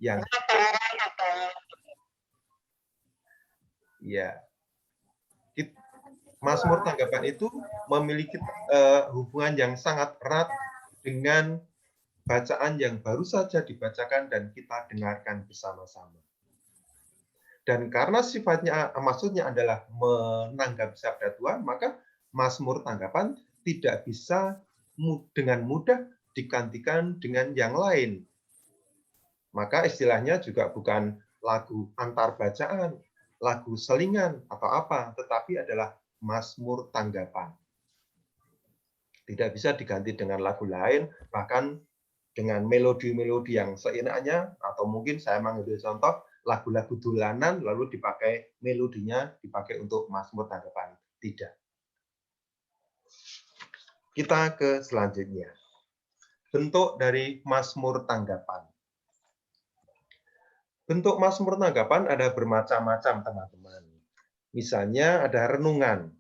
yang ya Mazmur tanggapan itu memiliki hubungan yang sangat erat dengan bacaan yang baru saja dibacakan dan kita dengarkan bersama-sama. Dan karena sifatnya, maksudnya adalah menanggapi sabda Tuhan, maka Mazmur tanggapan tidak bisa dengan mudah digantikan dengan yang lain. Maka istilahnya juga bukan lagu antar bacaan, lagu selingan atau apa, tetapi adalah Mazmur tanggapan. Tidak bisa diganti dengan lagu lain, bahkan dengan melodi-melodi yang seenaknya, atau mungkin saya mengambil contoh lagu-lagu dolanan lalu dipakai melodinya dipakai untuk Mazmur tanggapan. Tidak. Kita ke selanjutnya. Bentuk dari Mazmur tanggapan. Bentuk Mazmur tanggapan ada bermacam-macam, teman-teman. Misalnya ada renungan.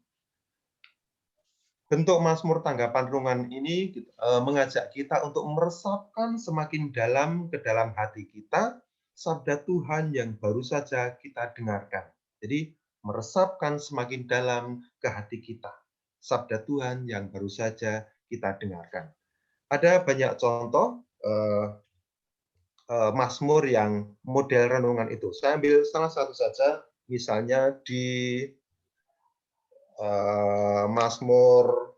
Bentuk Mazmur tanggapan renungan ini mengajak kita untuk meresapkan semakin dalam ke dalam hati kita sabda Tuhan yang baru saja kita dengarkan. Jadi meresapkan semakin dalam ke hati kita sabda Tuhan yang baru saja kita dengarkan. Ada banyak contoh Mazmur yang model renungan itu. Saya ambil salah satu saja, misalnya di Mazmur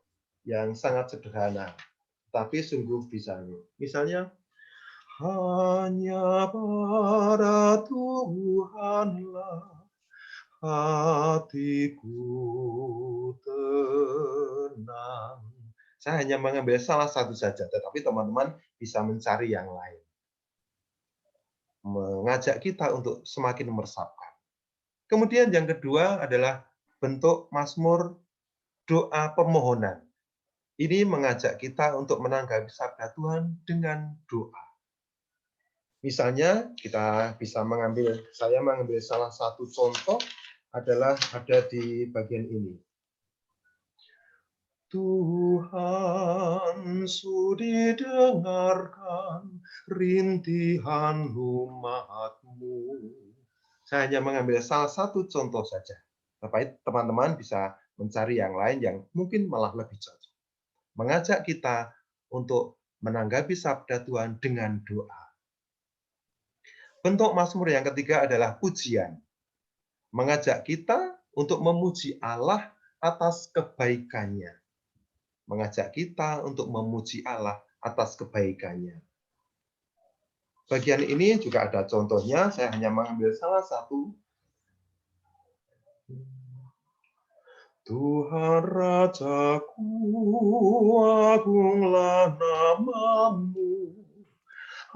yang sangat sederhana, tapi sungguh bisa. Misalnya, hanya pada Tuhanlah hatiku tenang. Saya hanya mengambil salah satu saja, tetapi teman-teman bisa mencari yang lain. Mengajak kita untuk semakin meresapkan. Kemudian yang kedua adalah bentuk Mazmur doa permohonan. Ini mengajak kita untuk menanggapi sabda Tuhan dengan doa. Misalnya kita bisa saya mengambil salah satu contoh adalah ada di bagian ini. Tuhan sudi dengarkan rintihan umat-Mu. Saya hanya mengambil salah satu contoh saja. Tapi teman-teman bisa mencari yang lain yang mungkin malah lebih cocok. Mengajak kita untuk menanggapi sabda Tuhan dengan doa. Bentuk Mazmur yang ketiga adalah pujian. Mengajak kita untuk memuji Allah atas kebaikannya. Mengajak kita untuk memuji Allah atas kebaikannya. Bagian ini juga ada contohnya, saya hanya mengambil salah satu. Tuhan Rajaku, agunglah nama-Mu,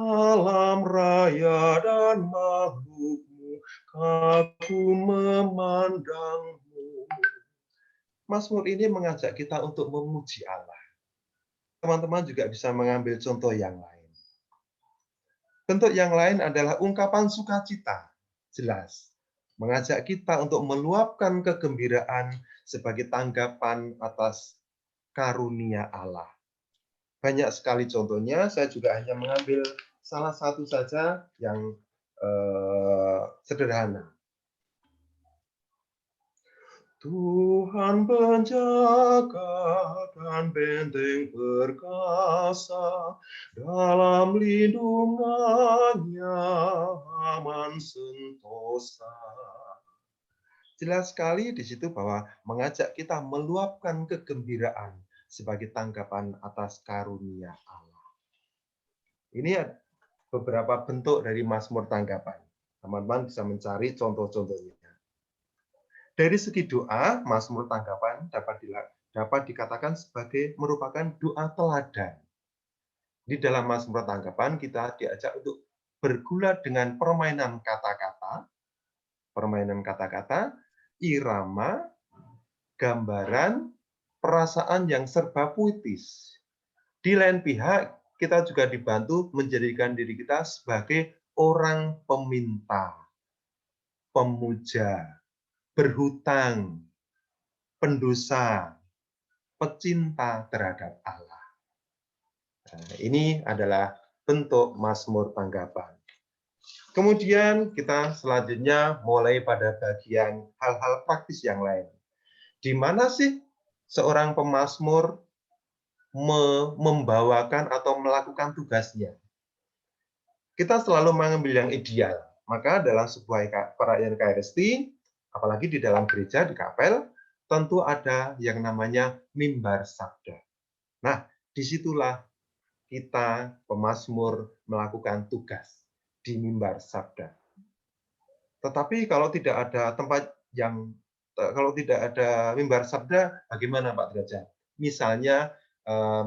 alam raya dan makhluk-Mu, kagum memandang-Mu. Mazmur ini mengajak kita untuk memuji Allah. Teman-teman juga bisa mengambil contoh yang lain. Bentuk yang lain adalah ungkapan sukacita. Jelas. Mengajak kita untuk meluapkan kegembiraan sebagai tanggapan atas karunia Allah. Banyak sekali contohnya, saya juga hanya mengambil salah satu saja yang sederhana. Tuhan penjaga dan benteng perkasa, dalam lindungannya aman sentosa. Jelas sekali di situ bahwa mengajak kita meluapkan kegembiraan sebagai tanggapan atas karunia Allah. Ini beberapa bentuk dari Mazmur tanggapan. Teman-teman bisa mencari contoh-contohnya. Dari segi doa, Mazmur tanggapan dapat dikatakan sebagai merupakan doa teladan. Di dalam Mazmur tanggapan kita diajak untuk bergulat dengan permainan kata-kata, irama, gambaran, perasaan yang serba puitis. Di lain pihak, kita juga dibantu menjadikan diri kita sebagai orang peminta, pemuja, berhutang, pendosa, pecinta terhadap Allah. Nah, ini adalah bentuk Mazmur tanggapan. Kemudian kita selanjutnya mulai pada bagian hal-hal praktis yang lain. Di mana sih seorang pemazmur membawakan atau melakukan tugasnya? Kita selalu mengambil yang ideal. Maka dalam sebuah perayaan Eucharisty, apalagi di dalam gereja, di kapel, tentu ada yang namanya mimbar sabda. Nah, disitulah kita pemazmur melakukan tugas di mimbar sabda. Tetapi kalau tidak ada tempat yang kalau tidak ada mimbar sabda, bagaimana Pak Derajat? Misalnya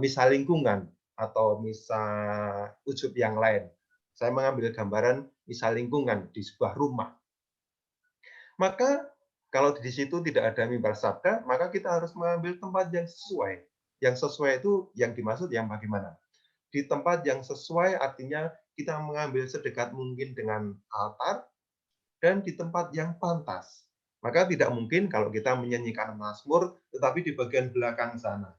misa lingkungan atau misa ujub yang lain. Saya mengambil gambaran misa lingkungan di sebuah rumah. Maka kalau di situ tidak ada mimbar sabda, maka kita harus mengambil tempat yang sesuai. Yang sesuai itu yang dimaksud yang bagaimana? Di tempat yang sesuai artinya kita mengambil sedekat mungkin dengan altar dan di tempat yang pantas. Maka tidak mungkin kalau kita menyanyikan mazmur tetapi di bagian belakang sana,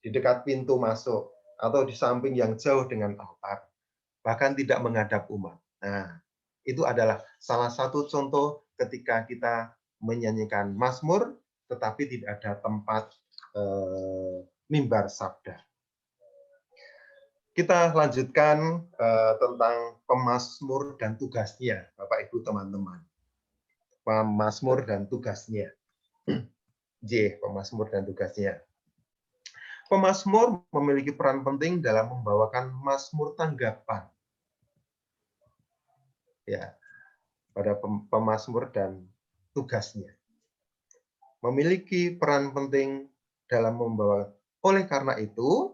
di dekat pintu masuk atau di samping yang jauh dengan altar, bahkan tidak menghadap umat. Nah, itu adalah salah satu contoh ketika kita menyanyikan mazmur tetapi tidak ada tempat mimbar sabda. Kita lanjutkan tentang pemazmur dan tugasnya, Bapak Ibu teman-teman. Pemazmur dan tugasnya. J. Pemazmur dan tugasnya. Pemazmur memiliki peran penting dalam membawakan mazmur tanggapan. Ya, pada pemazmur dan tugasnya. Memiliki peran penting dalam membawa. Oleh karena itu,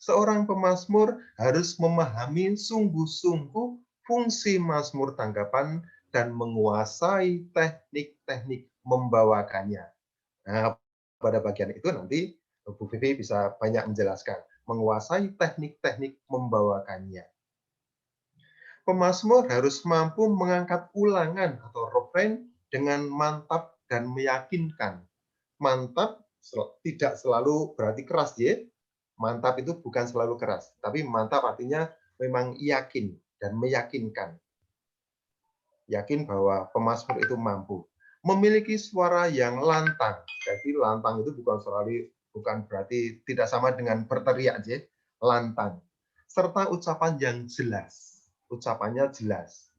seorang pemazmur harus memahami sungguh-sungguh fungsi mazmur tanggapan dan menguasai teknik-teknik membawakannya. Nah, pada bagian itu nanti Bu Vivi bisa banyak menjelaskan. Menguasai teknik-teknik membawakannya. Pemazmur harus mampu mengangkat ulangan atau refrain dengan mantap dan meyakinkan. Mantap tidak selalu berarti keras, ya. Mantap itu bukan selalu keras, tapi mantap artinya memang yakin dan meyakinkan. Yakin bahwa pemazmur itu mampu. Memiliki suara yang lantang. Jadi lantang itu bukan berarti tidak sama dengan berteriak, aja. Lantang. Serta ucapan yang jelas. Ucapannya jelas.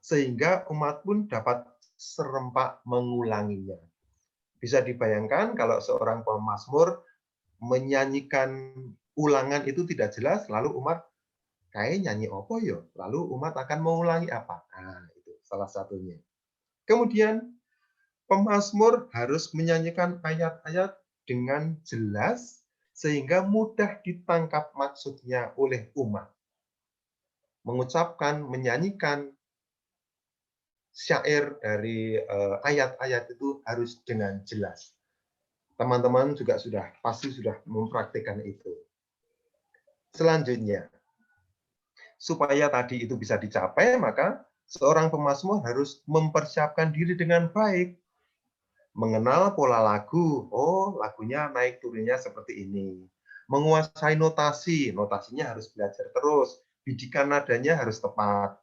Sehingga umat pun dapat serempak mengulanginya. Bisa dibayangkan kalau seorang pemazmur menyanyikan ulangan itu tidak jelas, lalu umat kayak nyanyi apa ya? Lalu umat akan mengulangi apa? Nah, itu salah satunya. Kemudian pemazmur harus menyanyikan ayat-ayat dengan jelas sehingga mudah ditangkap maksudnya oleh umat. Mengucapkan, menyanyikan syair dari ayat-ayat itu harus dengan jelas. Teman-teman juga pasti sudah mempraktikkan itu. Selanjutnya, supaya tadi itu bisa dicapai, maka seorang pemazmur harus mempersiapkan diri dengan baik. Mengenal pola lagu, oh lagunya naik turunnya seperti ini. Menguasai notasi, notasinya harus belajar terus. Bidikan nadanya harus tepat.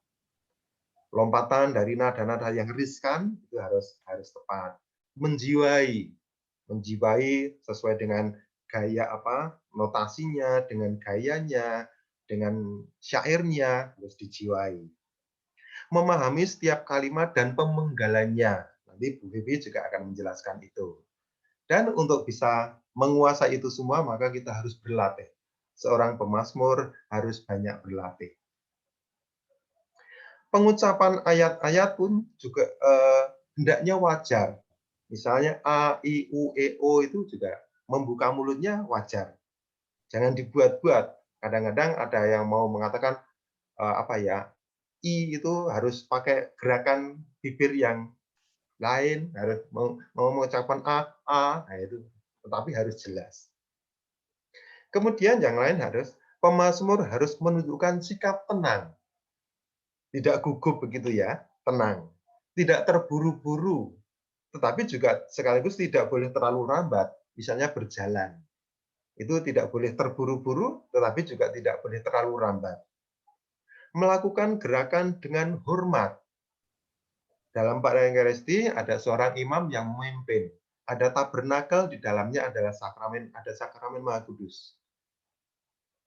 Lompatan dari nada-nada yang riskan itu harus tepat. Menjiwai sesuai dengan gaya notasinya, dengan gayanya, dengan syairnya harus dijiwai. Memahami setiap kalimat dan pemenggalannya. Nanti Bu Vivi juga akan menjelaskan itu. Dan untuk bisa menguasai itu semua, maka kita harus berlatih. Seorang pemazmur harus banyak berlatih. Pengucapan ayat-ayat pun juga hendaknya wajar. Misalnya A, I, U, E, O itu juga membuka mulutnya wajar. Jangan dibuat-buat. Kadang-kadang ada yang mau mengatakan I itu harus pakai gerakan bibir yang lain, harus mau mengucapkan A, nah itu, tetapi harus jelas. Kemudian yang lain pemazmur harus menunjukkan sikap tenang. Tidak gugup begitu ya, tenang. Tidak terburu-buru, tetapi juga sekaligus tidak boleh terlalu lambat, misalnya berjalan. Itu tidak boleh terburu-buru, tetapi juga tidak boleh terlalu lambat. melakukan gerakan dengan hormat. Dalam perayaan Ekaristi ada seorang imam yang memimpin. Ada tabernakel, di dalamnya adalah ada sakramen Maha Kudus.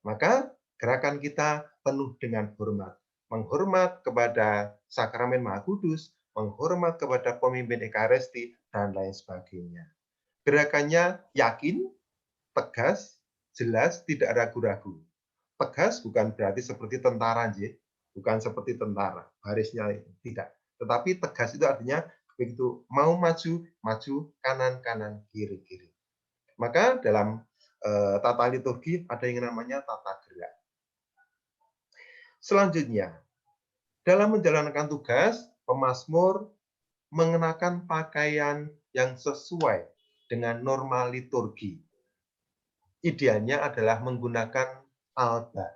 Maka gerakan kita penuh dengan hormat. Menghormat kepada sakramen Maha Kudus, menghormat kepada pemimpin Ekaristi, dan lain sebagainya. Gerakannya yakin, tegas, jelas, tidak ragu-ragu. Tegas bukan berarti seperti tentara, bukan seperti tentara, barisnya tidak. Tetapi tegas itu artinya begitu mau maju, maju, kanan, kanan, kiri, kiri. Maka dalam tata liturgi ada yang namanya tata gerak. Selanjutnya, dalam menjalankan tugas, pemazmur mengenakan pakaian yang sesuai dengan norma liturgi. Idealnya adalah menggunakan alba.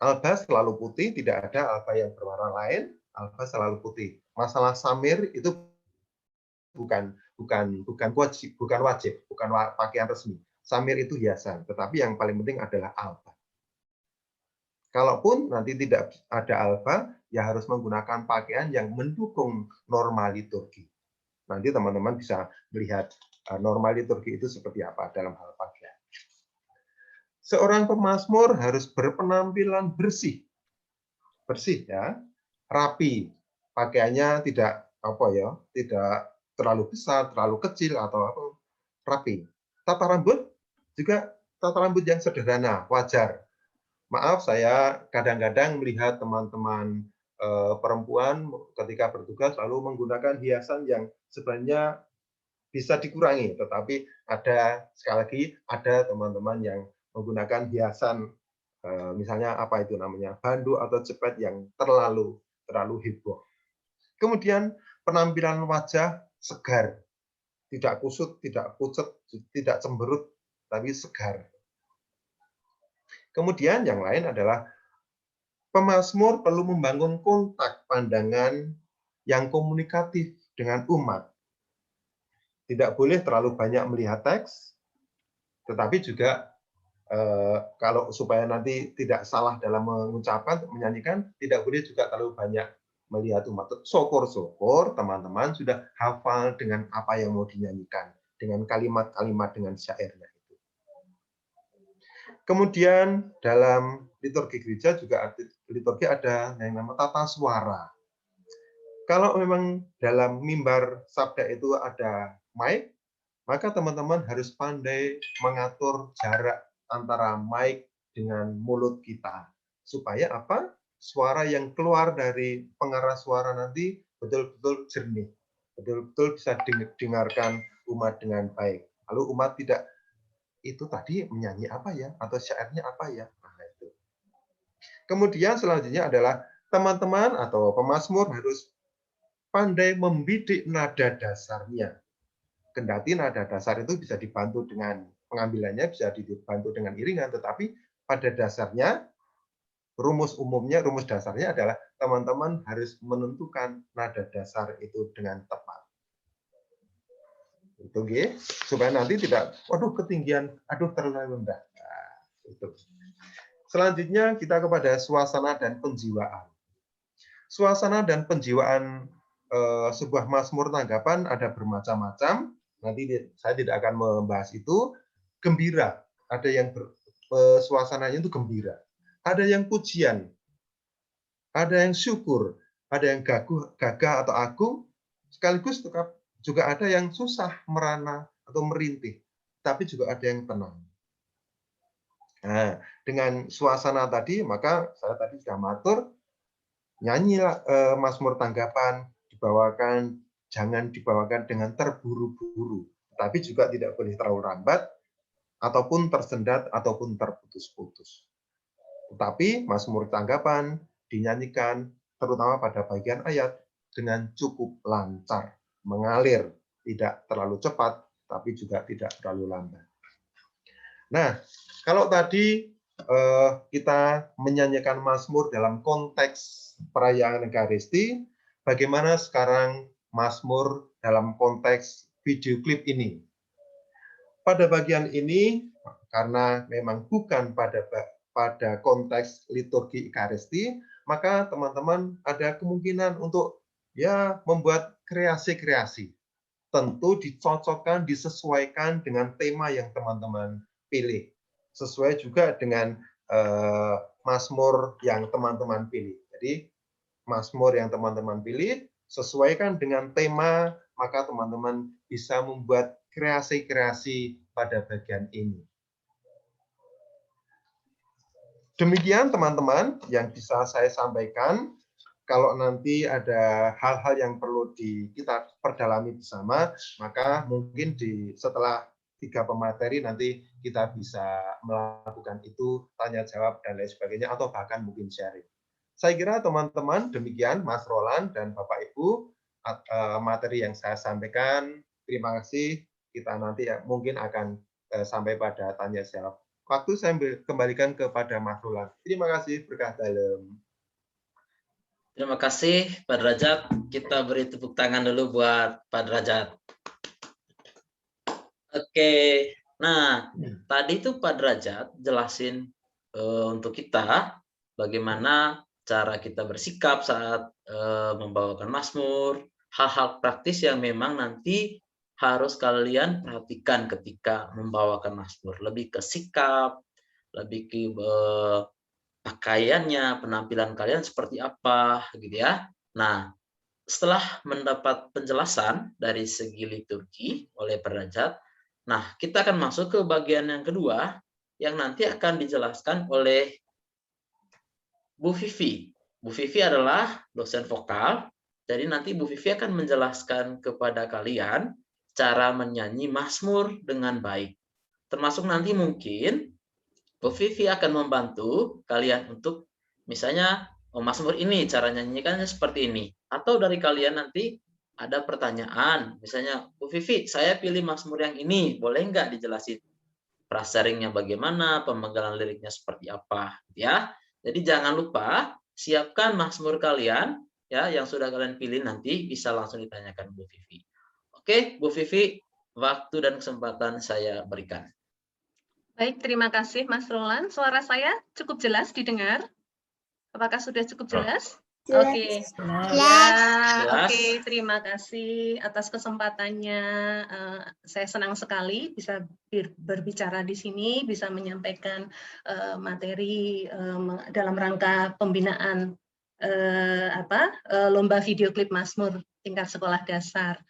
Alba selalu putih, tidak ada alba yang berwarna lain. Alba selalu putih. Masalah samir itu bukan wajib, bukan pakaian resmi. Samir itu hiasan, tetapi yang paling penting adalah alba. Kalaupun nanti tidak ada alba, ya harus menggunakan pakaian yang mendukung norma liturgi. Nanti teman-teman bisa melihat norma liturgi itu seperti apa dalam hal pakaian. Seorang pemazmur harus berpenampilan bersih. Bersih ya, rapi. Pakaiannya tidak tidak terlalu besar, terlalu kecil atau apa, rapi. Tata rambut juga tata rambut yang sederhana, wajar. Maaf, saya kadang-kadang melihat teman-teman perempuan ketika bertugas lalu menggunakan hiasan yang sebenarnya bisa dikurangi, tetapi sekali lagi ada teman-teman yang menggunakan hiasan misalnya apa itu namanya bandu atau cepet yang terlalu heboh. Kemudian penampilan wajah segar, tidak kusut, tidak pucet, tidak cemberut, tapi segar. Kemudian yang lain adalah pemazmur perlu membangun kontak pandangan yang komunikatif dengan umat. Tidak boleh terlalu banyak melihat teks, tetapi juga kalau supaya nanti tidak salah dalam mengucapkan, menyanyikan, tidak boleh juga terlalu banyak melihat umat. Syukur-syukur teman-teman sudah hafal dengan apa yang mau dinyanyikan, dengan kalimat-kalimat, dengan syairnya itu. Kemudian dalam liturgi gereja juga liturgi ada yang namanya tata suara. Kalau memang dalam mimbar sabda itu ada mic, maka teman-teman harus pandai mengatur jarak antara mic dengan mulut kita. Supaya apa? Suara yang keluar dari pengeras suara nanti betul-betul jernih. Betul-betul bisa didengarkan umat dengan baik. Lalu umat tidak, itu tadi menyanyi apa ya? Atau syairnya apa ya? Nah, itu. Kemudian selanjutnya adalah teman-teman atau pemazmur harus pandai membidik nada dasarnya. Kendati nada dasar itu bisa dibantu dengan pengambilannya, bisa dibantu dengan iringan, tetapi pada dasarnya, rumus dasarnya adalah teman-teman harus menentukan nada dasar itu dengan tepat. Itu supaya nanti tidak, waduh ketinggian, aduh terlalu rendah. Nah, itu. Selanjutnya kita kepada suasana dan penjiwaan. Suasana dan penjiwaan sebuah mazmur tanggapan ada bermacam-macam. Nanti saya tidak akan membahas itu. Gembira, ada yang suasananya itu gembira. Ada yang pujian, ada yang syukur, ada yang gagah atau agung, sekaligus juga ada yang susah, merana atau merintih, tapi juga ada yang tenang. Nah, dengan suasana tadi, maka saya tadi sudah matur, nyanyilah mazmur tanggapan, jangan dibawakan dengan terburu-buru, tapi juga tidak boleh terlalu lambat, ataupun tersendat, ataupun terputus-putus. Tetapi mazmur tanggapan dinyanyikan, terutama pada bagian ayat, dengan cukup lancar, mengalir, tidak terlalu cepat, tapi juga tidak terlalu lambat. Nah, kalau tadi kita menyanyikan mazmur dalam konteks perayaan Ekaristi, bagaimana sekarang mazmur dalam konteks video klip ini? Pada bagian ini, karena memang bukan pada pada konteks liturgi Ekaristi, maka teman-teman ada kemungkinan untuk ya membuat kreasi-kreasi. Tentu dicocokkan, disesuaikan dengan tema yang teman-teman pilih. Sesuai juga dengan mazmur yang teman-teman pilih. Jadi mazmur yang teman-teman pilih sesuaikan dengan tema, maka teman-teman bisa membuat kreasi-kreasi pada bagian ini. Demikian teman-teman yang bisa saya sampaikan. Kalau nanti ada hal-hal yang perlu kita perdalami bersama, maka mungkin setelah 3 pemateri nanti kita bisa melakukan itu, tanya jawab dan lain sebagainya, atau bahkan mungkin sharing. Saya kira teman-teman demikian Mas Roland dan Bapak Ibu materi yang saya sampaikan. Terima kasih. Kita nanti mungkin akan sampai pada tanya jawab. Waktu saya kembalikan kepada Mas Roland. Terima kasih, berkah dalam. Terima kasih Pak Derajat. Kita beri tepuk tangan dulu buat Pak Derajat. Oke, nah tadi tuh Pak Derajat jelasin untuk kita bagaimana cara kita bersikap saat membawakan mazmur, hal-hal praktis yang memang nanti harus kalian perhatikan ketika membawakan mazmur. Lebih ke sikap, lebih ke pakaiannya, penampilan kalian seperti apa, gitu ya. Nah, setelah mendapat penjelasan dari segi liturgi oleh Pak Derajat, nah kita akan masuk ke bagian yang kedua, yang nanti akan dijelaskan oleh Bu Vivi. Bu Vivi adalah dosen vokal, jadi nanti Bu Vivi akan menjelaskan kepada kalian cara menyanyi mazmur dengan baik. Termasuk nanti mungkin Bu Vivi akan membantu kalian untuk misalnya mazmur ini cara nyanyikannya seperti ini, atau dari kalian nanti ada pertanyaan, misalnya Bu Vivi saya pilih mazmur yang ini, boleh nggak dijelasin prasaringnya bagaimana, pemegalan liriknya seperti apa, ya. Jadi jangan lupa siapkan mazmur kalian ya yang sudah kalian pilih, nanti bisa langsung ditanyakan Bu Vivi. Oke, Bu Vivi, waktu dan kesempatan saya berikan. Baik, terima kasih Mas Roland. Suara saya cukup jelas didengar? Apakah sudah cukup jelas? Oke. Oke, terima kasih atas kesempatannya. Saya senang sekali bisa berbicara di sini, bisa menyampaikan materi dalam rangka pembinaan lomba video klip mazmur tingkat sekolah dasar.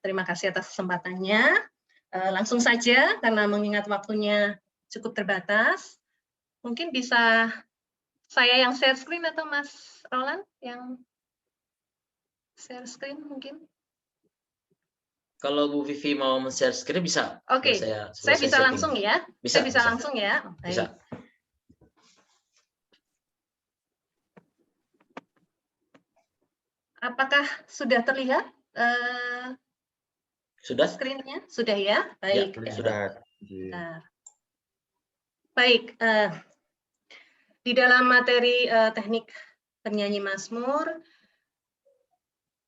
Terima kasih atas kesempatannya. Langsung saja, karena mengingat waktunya cukup terbatas, mungkin bisa saya yang share screen atau Mas Roland yang share screen mungkin? Kalau Bu Vivi mau men-share screen bisa. Oke, saya bisa langsung ya? Bisa, saya bisa langsung ya? Bisa. Apakah sudah terlihat? Sudah? Screen-nya? Sudah ya? Baik. Ya, sudah. Baik, di dalam materi teknik bernyanyi mazmur,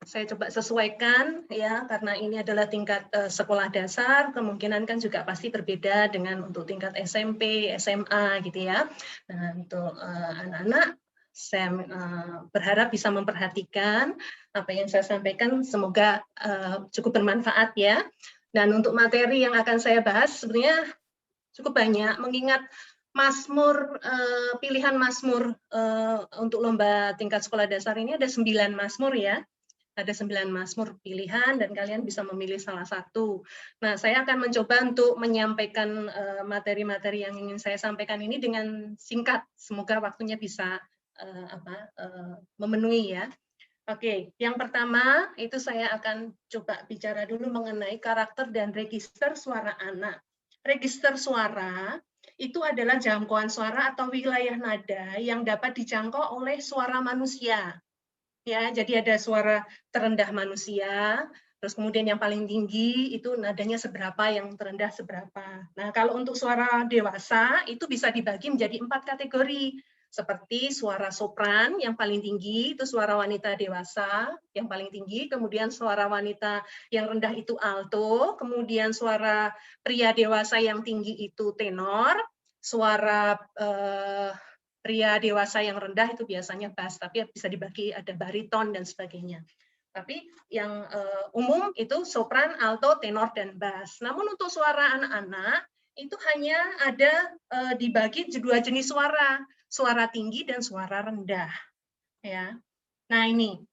saya coba sesuaikan ya, karena ini adalah tingkat sekolah dasar, kemungkinan kan juga pasti berbeda dengan untuk tingkat SMP, SMA gitu ya. Nah, untuk anak-anak, saya berharap bisa memperhatikan apa yang saya sampaikan, semoga cukup bermanfaat ya. Dan untuk materi yang akan saya bahas sebenarnya cukup banyak, mengingat mazmur, pilihan mazmur untuk lomba tingkat sekolah dasar ini ada 9 mazmur ya. Ada 9 mazmur pilihan dan kalian bisa memilih salah satu. Nah, saya akan mencoba untuk menyampaikan materi-materi yang ingin saya sampaikan ini dengan singkat. Semoga waktunya bisa memenuhi ya. Oke, yang pertama itu saya akan coba bicara dulu mengenai karakter dan register suara anak. Register suara itu adalah jangkauan suara atau wilayah nada yang dapat dijangkau oleh suara manusia. Ya, jadi ada suara terendah manusia, terus kemudian yang paling tinggi itu nadanya seberapa, yang terendah seberapa. Nah, kalau untuk suara dewasa itu bisa dibagi menjadi 4 kategori. Seperti suara sopran yang paling tinggi itu suara wanita dewasa yang paling tinggi, kemudian suara wanita yang rendah itu alto, kemudian suara pria dewasa yang tinggi itu tenor, suara pria dewasa yang rendah itu biasanya bass, tapi bisa dibagi ada bariton dan sebagainya. Tapi yang umum itu sopran, alto, tenor, dan bass. Namun untuk suara anak-anak itu hanya ada dibagi dua jenis suara tinggi dan suara rendah. Ya, nah ini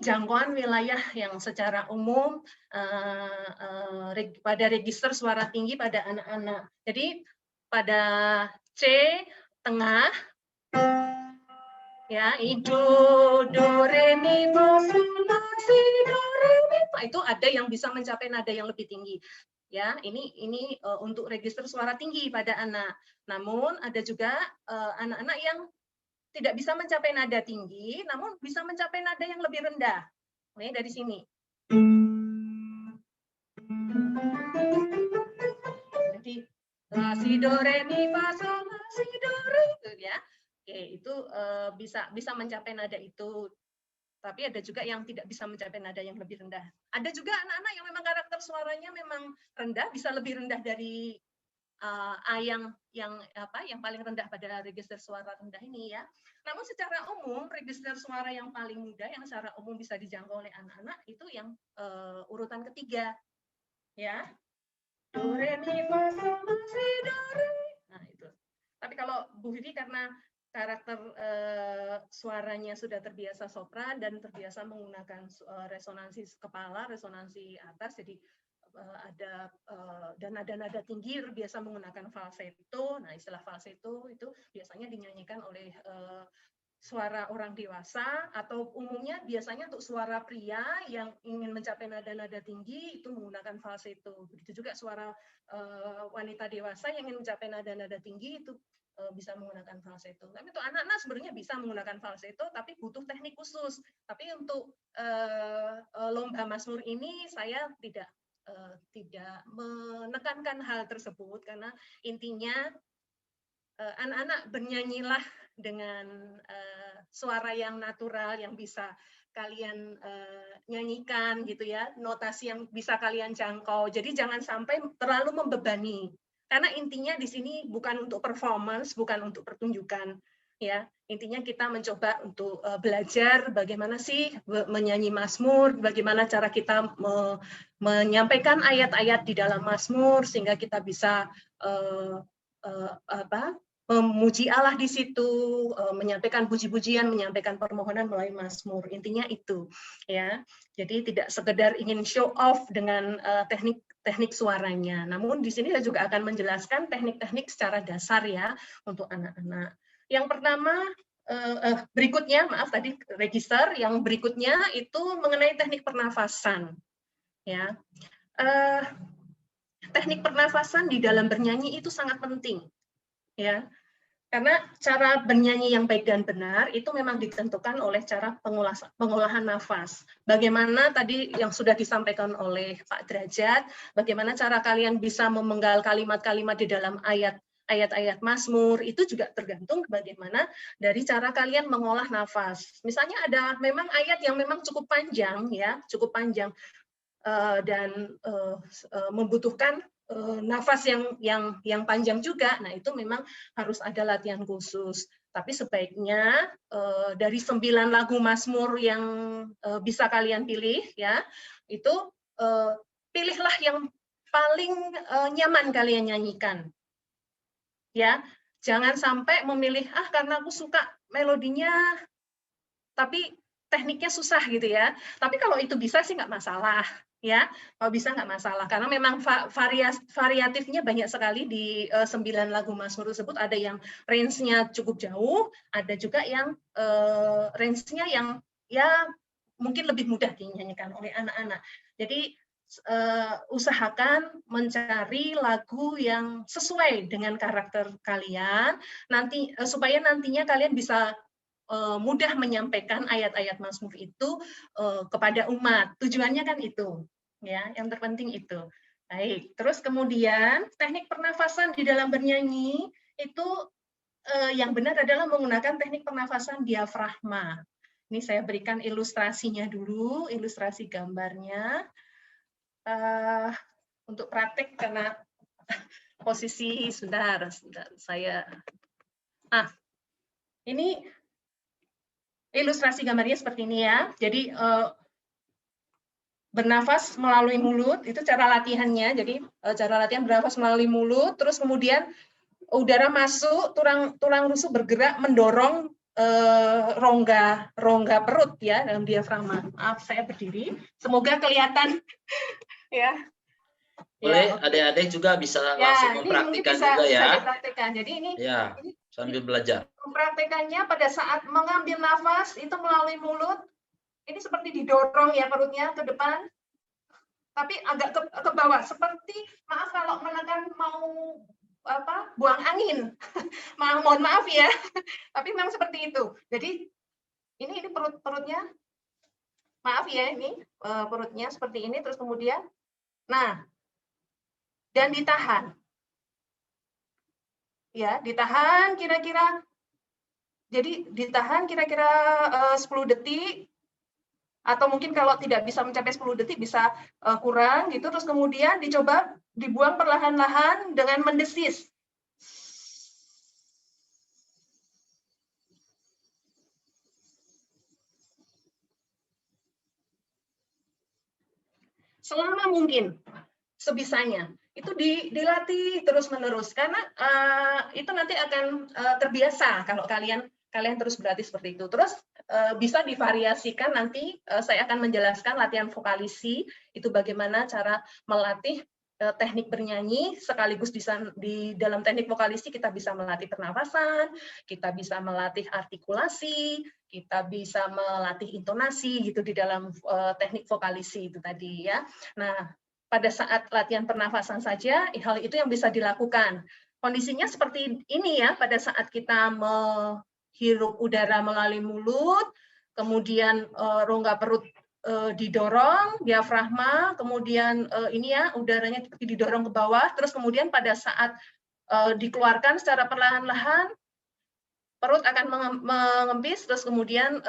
jangkauan wilayah yang secara umum pada register suara tinggi pada anak-anak. Jadi pada C tengah, ya, do, re, mi, fa, sol, la, si, do, re, mi, fa, itu ada yang bisa mencapai nada yang lebih tinggi. Ya, ini untuk register suara tinggi pada anak. Namun ada juga anak-anak yang tidak bisa mencapai nada tinggi, namun bisa mencapai nada yang lebih rendah. Oke, dari sini. Jadi la, si, do, re, mi, fa, sol, la, si, do, re, gitu ya. Oke, itu bisa mencapai nada itu. Tapi ada juga yang tidak bisa mencapai nada yang lebih rendah. Ada juga anak-anak yang memang karakter suaranya memang rendah, bisa lebih rendah dari A yang paling rendah pada register suara rendah ini ya. Namun secara umum register suara yang paling mudah yang secara umum bisa dijangkau oleh anak-anak itu yang urutan ketiga, ya. Do, re, mi, fa, sol, la, si, do, re. Nah itu. Tapi kalau Bu Vivi karena karakter suaranya sudah terbiasa sopran dan terbiasa menggunakan resonansi kepala, resonansi atas, jadi ada dan nada-nada tinggi terbiasa menggunakan falsetto. Nah, istilah falsetto itu biasanya dinyanyikan oleh suara orang dewasa atau umumnya biasanya untuk suara pria yang ingin mencapai nada-nada tinggi itu menggunakan falsetto. Begitu juga suara wanita dewasa yang ingin mencapai nada-nada tinggi itu bisa menggunakan falsetto. Tapi untuk anak-anak sebenarnya bisa menggunakan falsetto, tapi butuh teknik khusus. Tapi untuk lomba Mazmur ini saya tidak menekankan hal tersebut karena intinya anak-anak bernyanyilah dengan suara yang natural yang bisa kalian nyanyikan gitu ya, notasi yang bisa kalian jangkau. Jadi jangan sampai terlalu membebani. Karena intinya di sini bukan untuk performance, bukan untuk pertunjukan. Ya, intinya kita mencoba untuk belajar bagaimana sih menyanyi Mazmur, bagaimana cara kita menyampaikan ayat-ayat di dalam Mazmur sehingga kita bisa memuji Allah di situ, menyampaikan puji-pujian, menyampaikan permohonan melalui Mazmur. Intinya itu, ya. Jadi tidak sekedar ingin show off dengan teknik suaranya. Namun di sini saya juga akan menjelaskan teknik-teknik secara dasar ya untuk anak-anak. Yang pertama berikutnya, maaf tadi register, yang berikutnya itu mengenai teknik pernafasan. Ya, teknik pernafasan di dalam bernyanyi itu sangat penting, ya, karena cara bernyanyi yang baik dan benar itu memang ditentukan oleh cara pengolahan nafas. Bagaimana tadi yang sudah disampaikan oleh Pak Derajat, bagaimana cara kalian bisa memenggal kalimat-kalimat di dalam ayat-ayat Mazmur itu juga tergantung bagaimana dari cara kalian mengolah nafas. Misalnya ada memang ayat yang memang cukup panjang ya, cukup panjang dan membutuhkan nafas yang panjang juga. Nah, itu memang harus ada latihan khusus. Tapi sebaiknya dari 9 lagu Mazmur yang bisa kalian pilih ya, itu pilihlah yang paling nyaman kalian nyanyikan. Ya, jangan sampai memilih karena aku suka melodinya tapi tekniknya susah gitu ya. Tapi kalau itu bisa sih nggak masalah ya. Kalau bisa nggak masalah karena memang variatifnya banyak sekali di 9 lagu Mazmur tersebut. Ada yang range-nya cukup jauh, ada juga yang range-nya yang ya mungkin lebih mudah dinyanyikan oleh anak-anak. Jadi usahakan mencari lagu yang sesuai dengan karakter kalian nanti supaya nantinya kalian bisa mudah menyampaikan ayat-ayat Mazmur itu kepada umat. Tujuannya kan itu, ya. Yang terpenting itu. Baik. Terus kemudian teknik pernafasan di dalam bernyanyi itu yang benar adalah menggunakan teknik pernafasan diafragma. Ini saya berikan ilustrasinya dulu, ilustrasi gambarnya. Untuk praktek karena posisi sebentar saya. Ini ilustrasi gambarnya seperti ini ya. Jadi bernafas melalui mulut itu cara latihannya. Jadi cara latihan bernafas melalui mulut, terus kemudian udara masuk, tulang rusuk bergerak mendorong rongga perut ya dalam diafragma. Maaf, saya berdiri. Semoga kelihatan ya. Boleh adik-adik juga bisa langsung mempraktikkan juga ya. Bisa dipraktikkan. Jadi ini ya sambil belajar. Mempraktikannya pada saat mengambil nafas itu melalui mulut. Ini seperti didorong ya perutnya ke depan. Tapi agak ke bawah seperti maaf kalau menekan mau buang angin. Mohon maaf ya. Tapi memang seperti itu. Jadi ini perutnya. Maaf ya ini perutnya seperti ini terus kemudian dan ditahan. Ya, ditahan kira-kira. Jadi ditahan kira-kira 10 detik atau mungkin kalau tidak bisa mencapai 10 detik bisa kurang gitu, terus kemudian dicoba dibuang perlahan-lahan dengan mendesis. Selama mungkin sebisanya. Itu dilatih terus-menerus karena itu nanti akan terbiasa kalau kalian terus berlatih seperti itu. Terus bisa divariasikan nanti saya akan menjelaskan latihan vokalisi itu bagaimana cara melatih teknik bernyanyi sekaligus di dalam teknik vokalisi kita bisa melatih pernafasan, kita bisa melatih artikulasi, kita bisa melatih intonasi gitu di dalam teknik vokalisi itu tadi ya. Nah, pada saat latihan pernafasan saja hal itu yang bisa dilakukan. Kondisinya seperti ini ya, pada saat kita menghirup udara melalui mulut, kemudian rongga perut didorong, diafragma, kemudian ini ya udaranya didorong ke bawah, terus kemudian pada saat dikeluarkan secara perlahan-lahan, perut akan mengempis, terus kemudian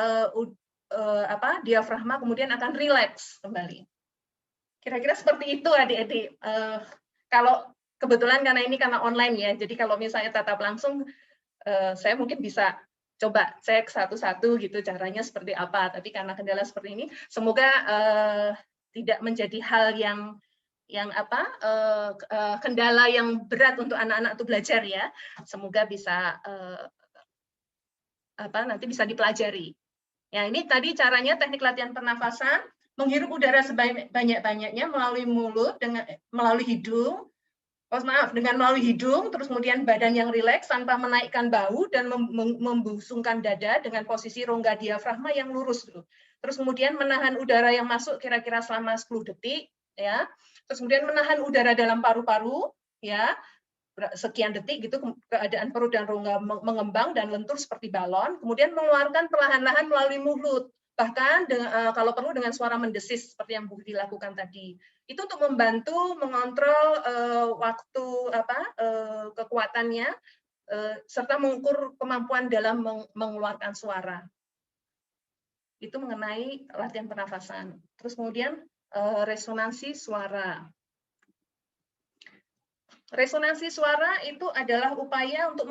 diafragma kemudian akan rileks kembali. Kira-kira seperti itu adik-adik. Kalau kebetulan karena online ya, jadi kalau misalnya tatap langsung, saya mungkin bisa coba cek satu-satu gitu caranya seperti apa. Tapi karena kendala seperti ini, semoga tidak menjadi hal yang kendala yang berat untuk anak-anak untuk belajar ya. Semoga bisa nanti bisa dipelajari. Ya ini tadi caranya teknik latihan pernafasan. Menghirup udara sebanyak-banyaknya melalui mulut, melalui hidung, dengan melalui hidung, terus kemudian badan yang rileks tanpa menaikkan bahu dan membusungkan dada dengan posisi rongga diafragma yang lurus. Terus kemudian menahan udara yang masuk kira-kira selama 10 detik, ya. Terus kemudian menahan udara dalam paru-paru, ya, sekian detik gitu, keadaan perut dan rongga mengembang dan lentur seperti balon, kemudian mengeluarkan perlahan-lahan melalui mulut. Bahkan kalau perlu dengan suara mendesis seperti yang Bu dilakukan tadi. Itu untuk membantu mengontrol waktu kekuatannya serta mengukur kemampuan dalam mengeluarkan suara. Itu mengenai latihan pernafasan. Terus kemudian resonansi suara. Resonansi suara itu adalah upaya untuk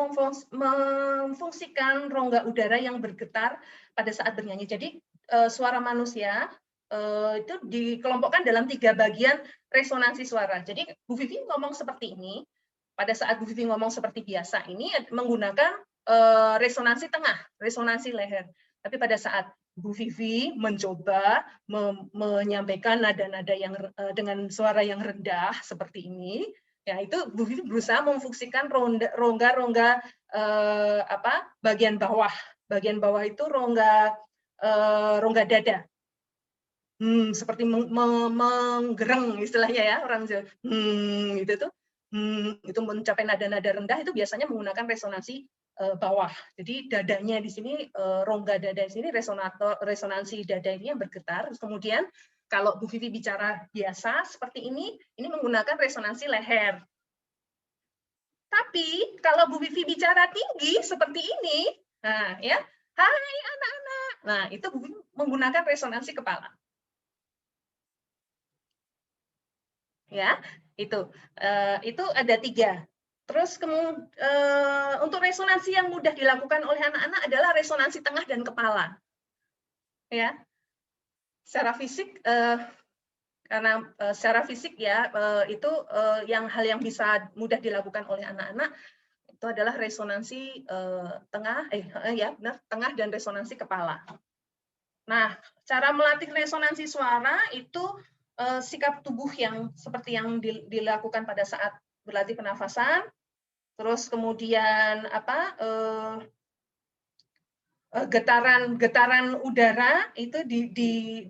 memfungsikan rongga udara yang bergetar pada saat bernyanyi. Jadi suara manusia itu dikelompokkan dalam 3 bagian resonansi suara. Jadi Bu Vivi ngomong seperti ini, pada saat Bu Vivi ngomong seperti biasa ini menggunakan resonansi tengah, resonansi leher. Tapi pada saat Bu Vivi mencoba menyampaikan nada-nada yang dengan suara yang rendah seperti ini, ya itu Bu Vivi berusaha memfungsikan rongga-rongga bagian bawah. Bagian bawah itu rongga dada. Seperti menggereng istilahnya ya orang Jawa. Gitu tuh. Itu mencapai nada-nada rendah itu biasanya menggunakan resonansi bawah. Jadi dadanya di sini rongga dada di sini resonansi dada ini yang bergetar. Kemudian kalau Bu Vivi bicara biasa seperti ini menggunakan resonansi leher. Tapi kalau Bu Vivi bicara tinggi seperti ini, nah ya, hai anak-anak. Nah, itu Bu Vivi menggunakan resonansi kepala. Ya, itu ada 3. Terus untuk resonansi yang mudah dilakukan oleh anak-anak adalah resonansi tengah dan kepala. Ya, secara fisik karena secara fisik ya itu hal yang bisa mudah dilakukan oleh anak-anak itu adalah resonansi tengah tengah dan resonansi kepala. Nah, cara melatih resonansi suara itu sikap tubuh yang seperti yang dilakukan pada saat berlatih pernafasan, terus kemudian getaran udara itu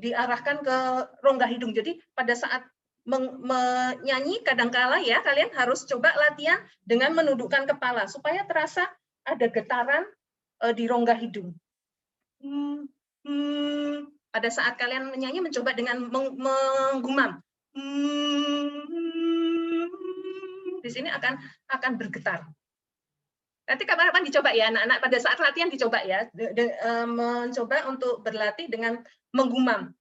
diarahkan ke rongga hidung. Jadi pada saat menyanyi kadangkala ya kalian harus coba latihan dengan menundukkan kepala supaya terasa ada getaran di rongga hidung. Pada saat kalian menyanyi mencoba dengan menggumam. Di sini akan bergetar. Nanti kapan-kapan dicoba ya anak-anak pada saat latihan dicoba ya mencoba untuk berlatih dengan menggumam.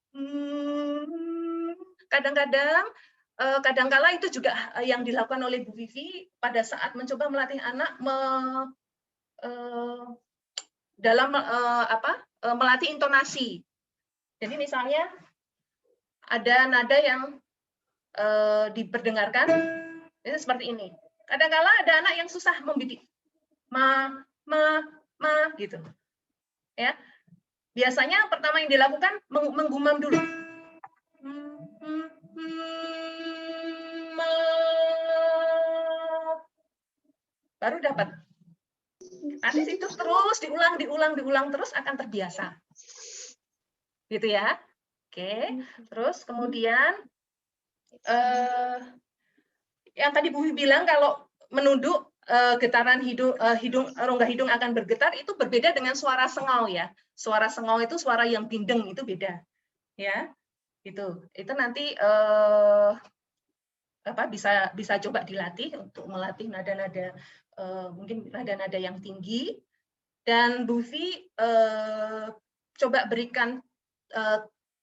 Kadang-kala itu juga yang dilakukan oleh Bu Vivi pada saat mencoba melatih anak dalam melatih intonasi. Jadi misalnya ada nada yang diperdengarkan itu seperti ini. Kadang-kala ada anak yang susah membidik. Ma gitu. Ya. Biasanya pertama yang dilakukan menggumam dulu. Baru dapat. Nanti itu terus diulang terus akan terbiasa. Gitu ya. Oke. Terus kemudian yang tadi Bu bilang kalau menunduk getaran rongga hidung akan bergetar itu berbeda dengan suara sengau ya. Suara sengau itu suara yang bindeng itu beda. Ya. Itu nanti bisa coba dilatih untuk melatih nada-nada mungkin nada-nada yang tinggi dan Bu Vi coba berikan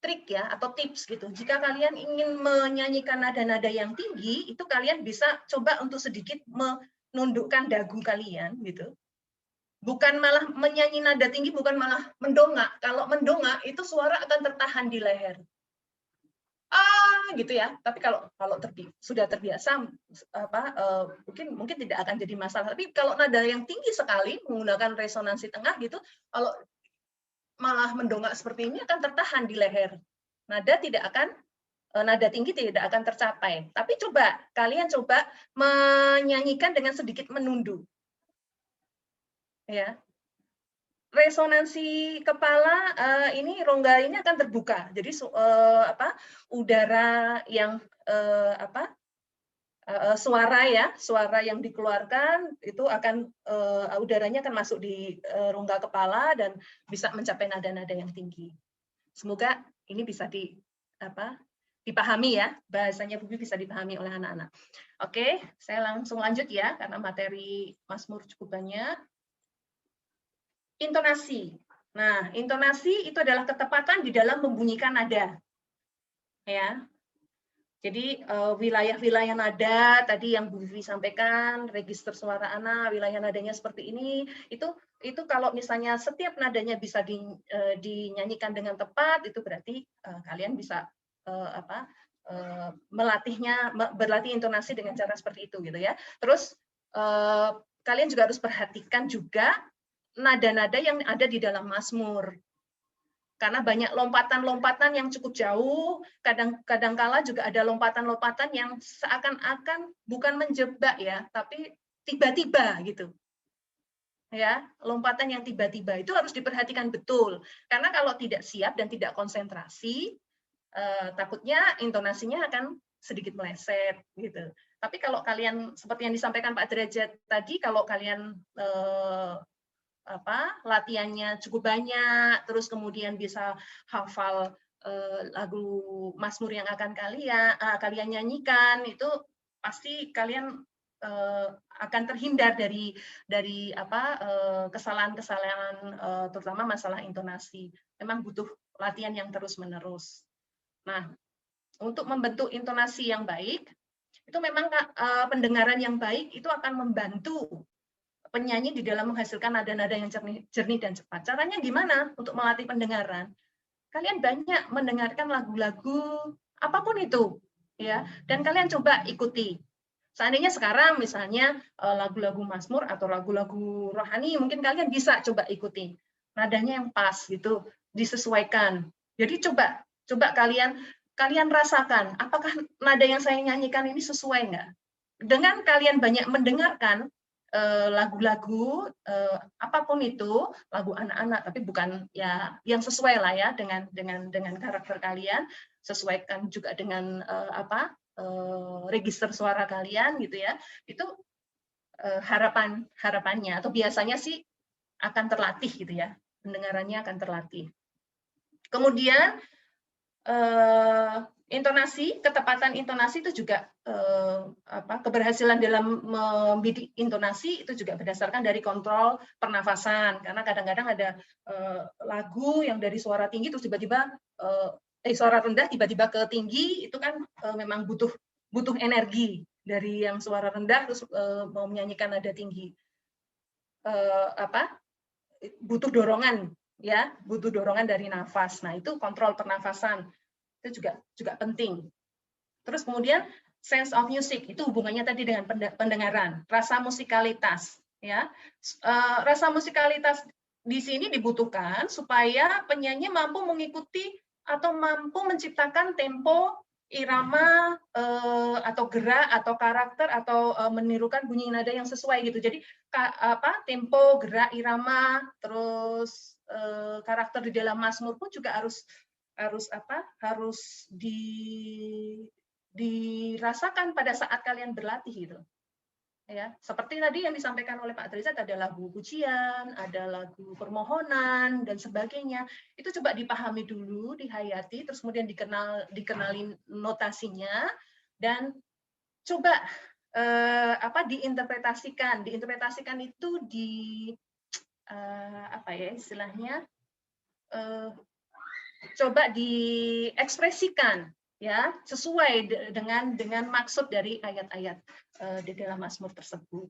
trik ya atau tips gitu. Jika kalian ingin menyanyikan nada-nada yang tinggi, itu kalian bisa coba untuk sedikit menundukkan dagu kalian gitu. Bukan malah menyanyi nada tinggi, bukan malah mendongak. Kalau mendongak itu suara akan tertahan di leher. Gitu ya. Tapi kalau sudah terbiasa mungkin tidak akan jadi masalah. Tapi kalau nada yang tinggi sekali menggunakan resonansi tengah gitu, kalau malah mendongak seperti ini akan tertahan di leher. Nada tinggi tidak akan tercapai. Tapi kalian coba menyanyikan dengan sedikit menunduk. Ya. Resonansi kepala ini rongga ini akan terbuka. Jadi udara yang suara yang dikeluarkan itu akan udaranya akan masuk di rongga kepala dan bisa mencapai nada-nada yang tinggi. Semoga ini bisa dipahami ya, bahasanya Bu bisa dipahami oleh anak-anak. Oke, saya langsung lanjut ya karena materi Mazmur cukup banyak. Intonasi. Nah, intonasi itu adalah ketepatan di dalam membunyikan nada. Ya. Jadi wilayah-wilayah nada tadi yang Bu Vivi sampaikan, register suara anak, wilayah nadanya seperti ini, itu kalau misalnya setiap nadanya bisa dinyanyikan dengan tepat, itu berarti kalian bisa berlatih intonasi dengan cara seperti itu gitu ya. Terus kalian juga harus perhatikan juga nada-nada yang ada di dalam Mazmur. Karena banyak lompatan-lompatan yang cukup jauh, kadang-kala juga ada lompatan-lompatan yang seakan-akan bukan menjebak ya, tapi tiba-tiba gitu. Ya, lompatan yang tiba-tiba itu harus diperhatikan betul. Karena kalau tidak siap dan tidak konsentrasi, takutnya intonasinya akan sedikit meleset gitu. Tapi kalau kalian seperti yang disampaikan Pak Derajat tadi, kalau kalian latihannya cukup banyak, terus kemudian bisa hafal lagu Mazmur yang akan kalian nyanyikan, itu pasti kalian akan terhindar dari kesalahan-kesalahan terutama masalah intonasi. Memang butuh latihan yang terus-menerus. Nah, untuk membentuk intonasi yang baik, itu memang pendengaran yang baik itu akan membantu penyanyi di dalam menghasilkan nada-nada yang jernih dan cepat. Caranya gimana untuk melatih pendengaran? Kalian banyak mendengarkan lagu-lagu apapun itu, ya, dan kalian coba ikuti. Seandainya sekarang misalnya lagu-lagu Mazmur atau lagu-lagu rohani, mungkin kalian bisa coba ikuti. Nadanya yang pas gitu, disesuaikan. Jadi coba kalian rasakan apakah nada yang saya nyanyikan ini sesuai nggak? Dengan kalian banyak mendengarkan lagu-lagu apapun itu, lagu anak-anak tapi bukan ya yang sesuai lah ya dengan karakter kalian, sesuaikan juga dengan register suara kalian gitu ya. Itu harapannya atau biasanya sih akan terlatih gitu ya, pendengarannya akan terlatih. Kemudian intonasi, ketepatan intonasi itu juga keberhasilan dalam membidik intonasi itu juga berdasarkan dari kontrol pernafasan, karena kadang-kadang ada lagu yang dari suara tinggi terus tiba-tiba suara rendah tiba-tiba ke tinggi, itu kan memang butuh energi dari yang suara rendah terus mau menyanyikan nada tinggi, butuh dorongan ya, butuh dorongan dari nafas. Nah, itu kontrol pernafasan itu juga penting. Terus kemudian sense of music itu hubungannya tadi dengan pendengaran, rasa musikalitas ya. Rasa musikalitas di sini dibutuhkan supaya penyanyi mampu mengikuti atau mampu menciptakan tempo, irama atau gerak atau karakter atau menirukan bunyi nada yang sesuai gitu. Jadi tempo, gerak, irama, terus karakter di dalam Mazmur pun juga harus dirasakan pada saat kalian berlatih gitu. Ya, seperti tadi yang disampaikan oleh Pak Drizat, ada lagu pujian, ada lagu permohonan dan sebagainya. Itu coba dipahami dulu, dihayati, terus kemudian dikenalin notasinya dan coba diinterpretasikan. Diinterpretasikan itu istilahnya coba diekspresikan ya sesuai dengan maksud dari ayat-ayat di dalam Mazmur tersebut.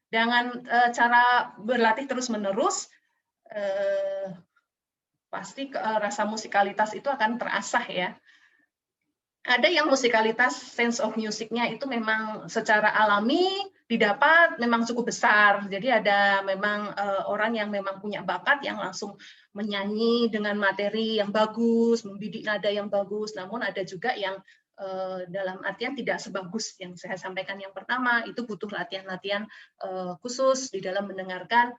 Dengan cara berlatih terus-menerus pasti rasa musikalitas itu akan terasah ya. Ada yang musikalitas sense of music-nya itu memang secara alami didapat memang cukup besar. Jadi ada memang orang yang memang punya bakat yang langsung menyanyi dengan materi yang bagus, membidik nada yang bagus. Namun ada juga yang dalam artian tidak sebagus yang saya sampaikan yang pertama, itu butuh latihan-latihan khusus di dalam mendengarkan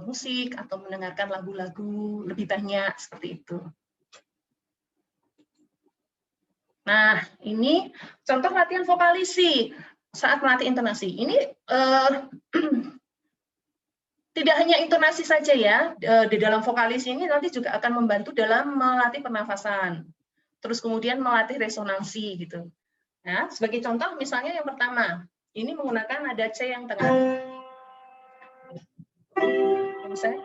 musik atau mendengarkan lagu-lagu lebih banyak seperti itu. Nah, ini contoh latihan vokalisi saat melatih intonasi. Ini tidak hanya intonasi saja ya, di dalam vokalisi ini nanti juga akan membantu dalam melatih pernafasan. Terus kemudian melatih resonansi gitu. Nah, sebagai contoh misalnya yang pertama, ini menggunakan nada C yang tengah. Misalnya,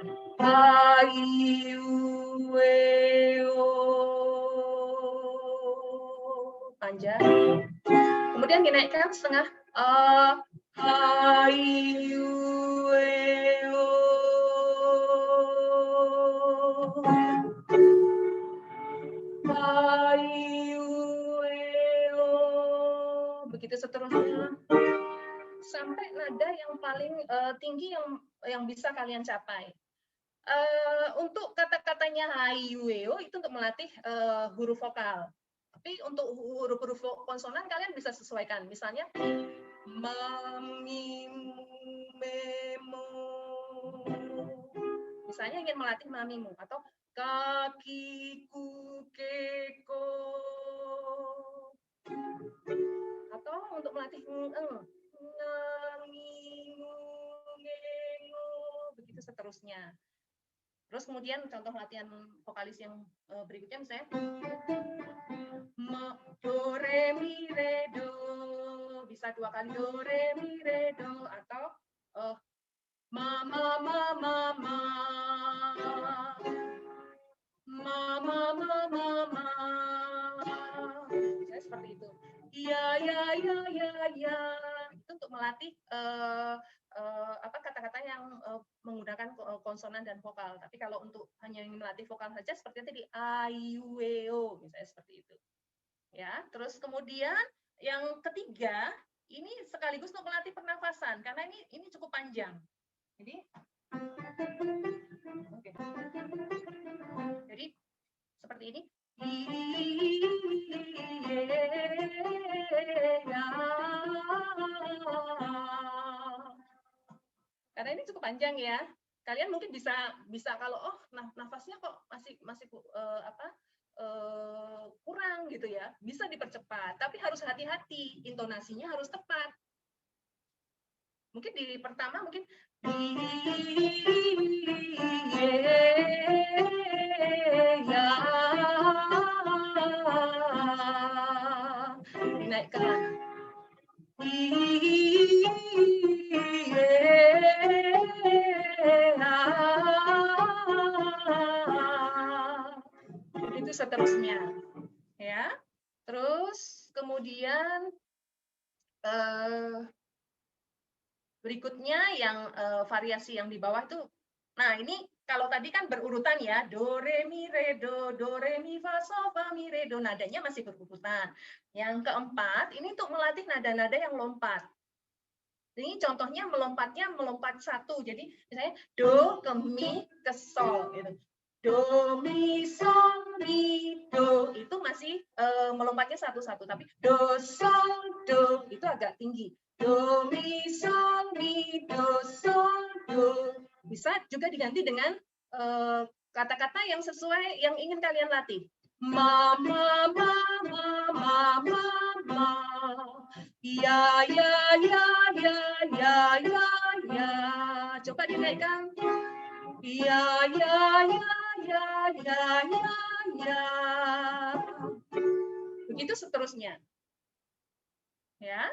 panjang. Kemudian dinaikkan setengah. Begitu seterusnya. Sampai nada yang paling tinggi yang bisa kalian capai. Untuk kata-katanya hayueo itu untuk melatih huruf vokal. Tapi untuk huruf-huruf konsonan kalian bisa sesuaikan. Misalnya mamimu, memo. Misalnya ingin melatih mamimu atau kakiku keko. Atau untuk melatih ngangimu, ngengo, begitu seterusnya. Terus kemudian contoh latihan vokalis yang berikutnya misalnya do re mi re do, bisa 2 kali do re mi re do, atau ma ma ma ma ma ma ma ma ma ma, misalnya seperti itu. ya, itu untuk melatih kata-kata yang menggunakan konsonan dan vokal. Tapi kalau untuk hanya melatih vokal saja seperti tadi a, u, e, o, misalnya seperti itu. Ya, terus kemudian yang ketiga ini sekaligus untuk melatih pernafasan karena ini cukup panjang. Jadi, oke. Jadi seperti ini. Karena ini cukup panjang ya. Kalian mungkin bisa kalau nafasnya kok masih kurang gitu ya, bisa dipercepat. Tapi harus hati-hati, intonasinya harus tepat. Mungkin di pertama mungkin dinaikkan. Itu seterusnya, ya. Terus kemudian berikutnya yang variasi yang di bawah itu, nah ini kalau tadi kan berurutan ya, do re mi fa sol fa mi re do, nadanya masih berurutan. Yang keempat ini untuk melatih nada-nada yang lompat. Ini contohnya melompat satu, jadi misalnya do ke mi ke sol gitu. Do mi sol mi do itu masih melompatnya satu-satu, tapi do sol do itu agak tinggi. Do mi sol mi do sol do. Bisa juga diganti dengan kata-kata yang sesuai yang ingin kalian latih. Ma ma ma ma ma ma ma. Ya ya ya ya ya ya ya. Coba dinaikkan. Ya ya ya ya ya ya ya. Begitu seterusnya. Ya.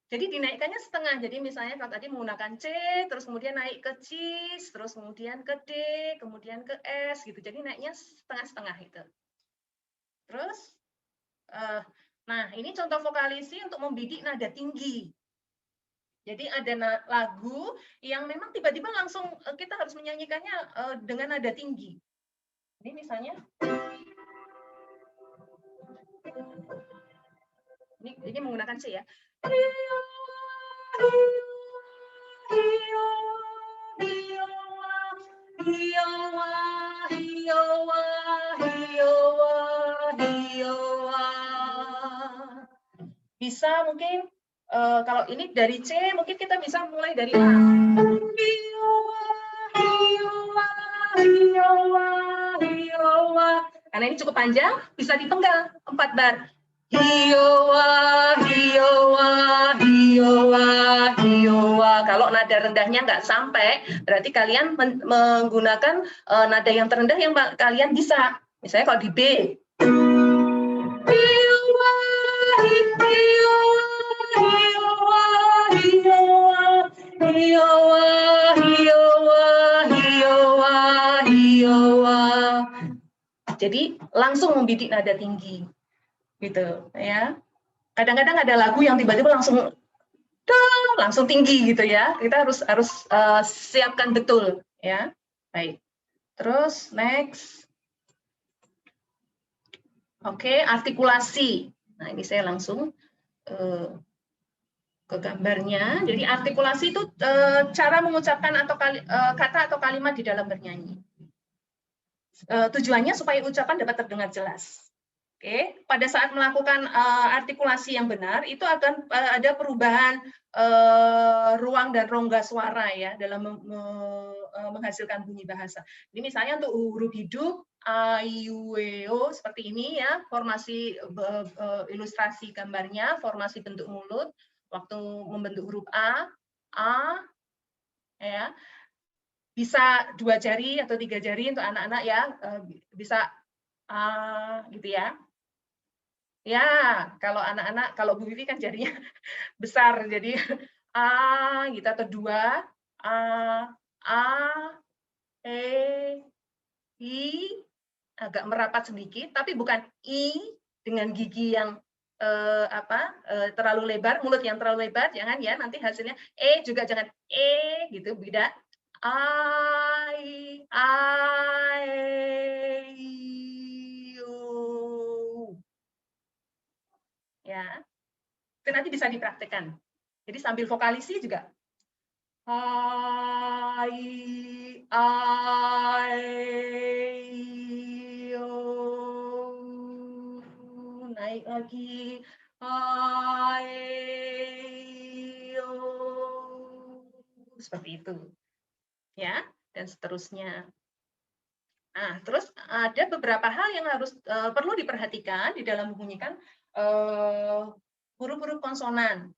Jadi dinaikkannya setengah. Jadi misalnya kalau tadi menggunakan C, terus kemudian naik ke cis, terus kemudian ke D, kemudian ke S gitu. Jadi naiknya setengah-setengah itu. Terus nah, ini contoh vokalisi untuk membidik nada tinggi. Jadi ada lagu yang memang tiba-tiba langsung kita harus menyanyikannya dengan nada tinggi. Ini misalnya ini menggunakan C ya. Bisa mungkin kalau ini dari C mungkin kita bisa mulai dari A. Karena ini cukup panjang, bisa dipenggal 4 bar. Hiyowa, hiyowa, hiyowa, hiyowa. Kalau nada rendahnya nggak sampai, berarti kalian menggunakan nada yang terendah yang kalian bisa. Misalnya kalau di B. Hiyowa, hiyowa, hiyowa, hiyowa, hiyowa, hiyowa, hiyowa, hiyowa. Jadi langsung membidik nada tinggi. Gitu ya. Kadang-kadang ada lagu yang tiba-tiba langsung tinggi gitu ya. Kita harus siapkan betul ya. Baik. Terus next. Oke, artikulasi. Nah, ini saya langsung ke gambarnya. Jadi artikulasi itu cara mengucapkan kata atau kalimat di dalam bernyanyi. Tujuannya supaya ucapan dapat terdengar jelas. Oke, pada saat melakukan artikulasi yang benar itu akan ada perubahan ruang dan rongga suara ya dalam menghasilkan bunyi bahasa. Jadi misalnya untuk huruf hidup a, i, u, e, o seperti ini ya, formasi ilustrasi gambarnya, formasi bentuk mulut waktu membentuk huruf a ya. Bisa 2 jari atau 3 jari untuk anak-anak ya, bisa gitu ya. Ya, kalau anak-anak, kalau Bu Vivi kan jarinya besar, jadi gitu atau 2, e, i, agak merapat sedikit, tapi bukan i dengan gigi yang terlalu lebar, mulut yang terlalu lebar, jangan ya, nanti hasilnya juga jangan gitu, beda. Ya, itu nanti bisa dipraktekkan. Jadi sambil vokalisi juga. Naik lagi. Seperti itu. Ya, dan seterusnya. Nah, terus ada beberapa hal yang harus perlu diperhatikan di dalam membunyikan huruf-huruf konsonan.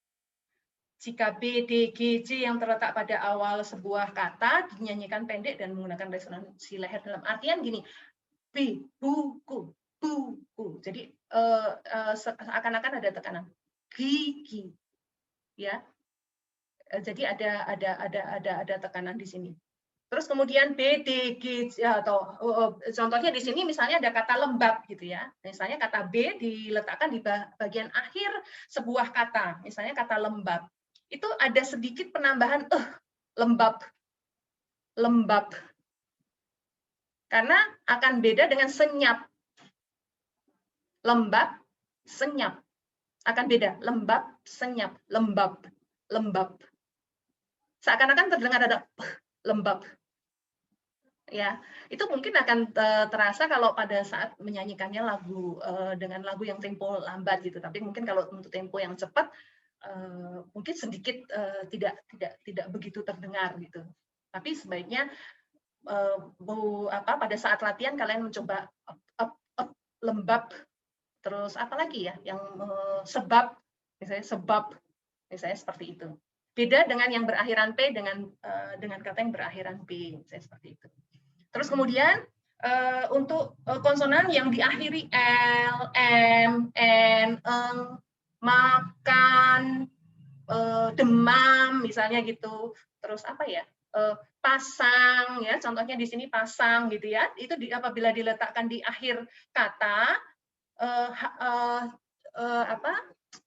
Jika B, D, G, J yang terletak pada awal sebuah kata dinyanyikan pendek dan menggunakan resonansi leher dalam artian gini, B, buku, buku. Jadi seakan-akan ada tekanan gigi, ya. Jadi ada tekanan di sini. Terus kemudian B, D, G, atau contohnya di sini misalnya ada kata lembab gitu ya. Misalnya kata B diletakkan di bagian akhir sebuah kata, misalnya kata lembab. Itu ada sedikit penambahan lembab. Lembab. Karena akan beda dengan senyap. Lembab, senyap. Akan beda, lembab, senyap, lembab, lembab. Seakan-akan terdengar ada lembab. Ya, itu mungkin akan terasa kalau pada saat menyanyikannya lagu dengan lagu yang tempo lambat gitu. Tapi mungkin kalau untuk tempo yang cepat mungkin sedikit tidak begitu terdengar gitu. Tapi sebaiknya pada saat latihan kalian mencoba lembab, terus apa lagi ya yang sebab, misalnya seperti itu. Beda dengan yang berakhiran P dengan kata yang berakhiran B, misalnya seperti itu. Terus kemudian untuk konsonan yang diakhiri L, M, N, eng, makan, demam, misalnya gitu. Terus apa ya? Pasang, ya. Contohnya di sini pasang, gitu ya. Itu apabila diletakkan di akhir kata,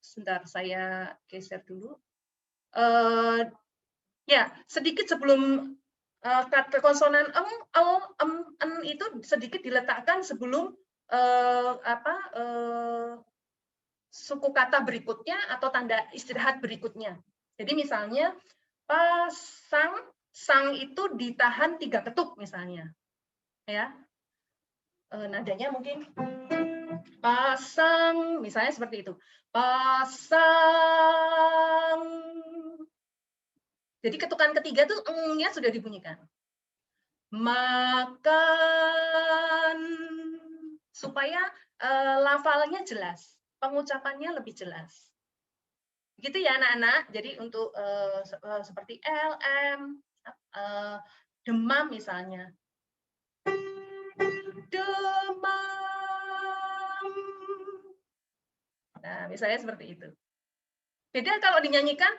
sebentar saya geser dulu. Ya, sedikit sebelum kata konsonan en itu sedikit diletakkan sebelum suku kata berikutnya atau tanda istirahat berikutnya. Jadi misalnya pasang, sang itu ditahan 3 ketuk misalnya, ya. Nadanya mungkin pasang, misalnya seperti itu. Pasang. Jadi ketukan ketiga tuh eng-nya sudah dibunyikan. Makan, supaya lafalnya jelas, pengucapannya lebih jelas. Gitu ya anak-anak. Jadi untuk seperti L, M, demam misalnya. Demam. Nah, misalnya seperti itu. Beda kalau dinyanyikan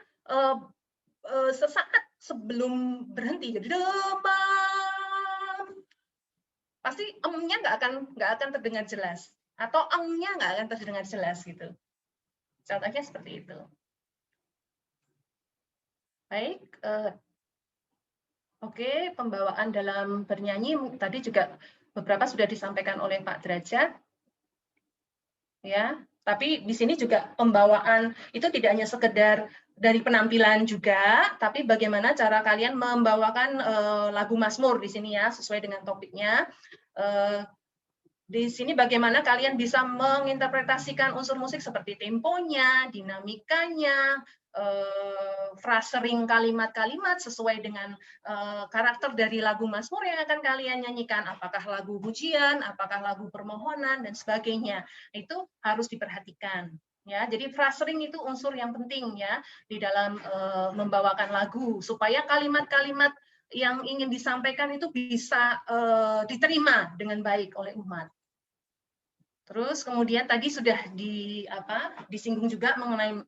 sesaat sebelum berhenti, jadi demam, pasti emnya nggak akan terdengar jelas, atau engnya nggak akan terdengar jelas gitu. Contohnya seperti itu. Baik, oke, pembawaan dalam bernyanyi tadi juga beberapa sudah disampaikan oleh Pak Derajat, ya. Tapi di sini juga pembawaan itu tidak hanya sekedar dari penampilan juga, tapi bagaimana cara kalian membawakan lagu Mazmur di sini ya, sesuai dengan topiknya. Di sini bagaimana kalian bisa menginterpretasikan unsur musik seperti temponya, dinamikanya, frasering kalimat-kalimat sesuai dengan karakter dari lagu Mazmur yang akan kalian nyanyikan, apakah lagu pujian, apakah lagu permohonan dan sebagainya. Itu harus diperhatikan ya. Jadi frasering itu unsur yang penting ya di dalam membawakan lagu supaya kalimat-kalimat yang ingin disampaikan itu bisa diterima dengan baik oleh umat. Terus kemudian tadi sudah disinggung juga mengenai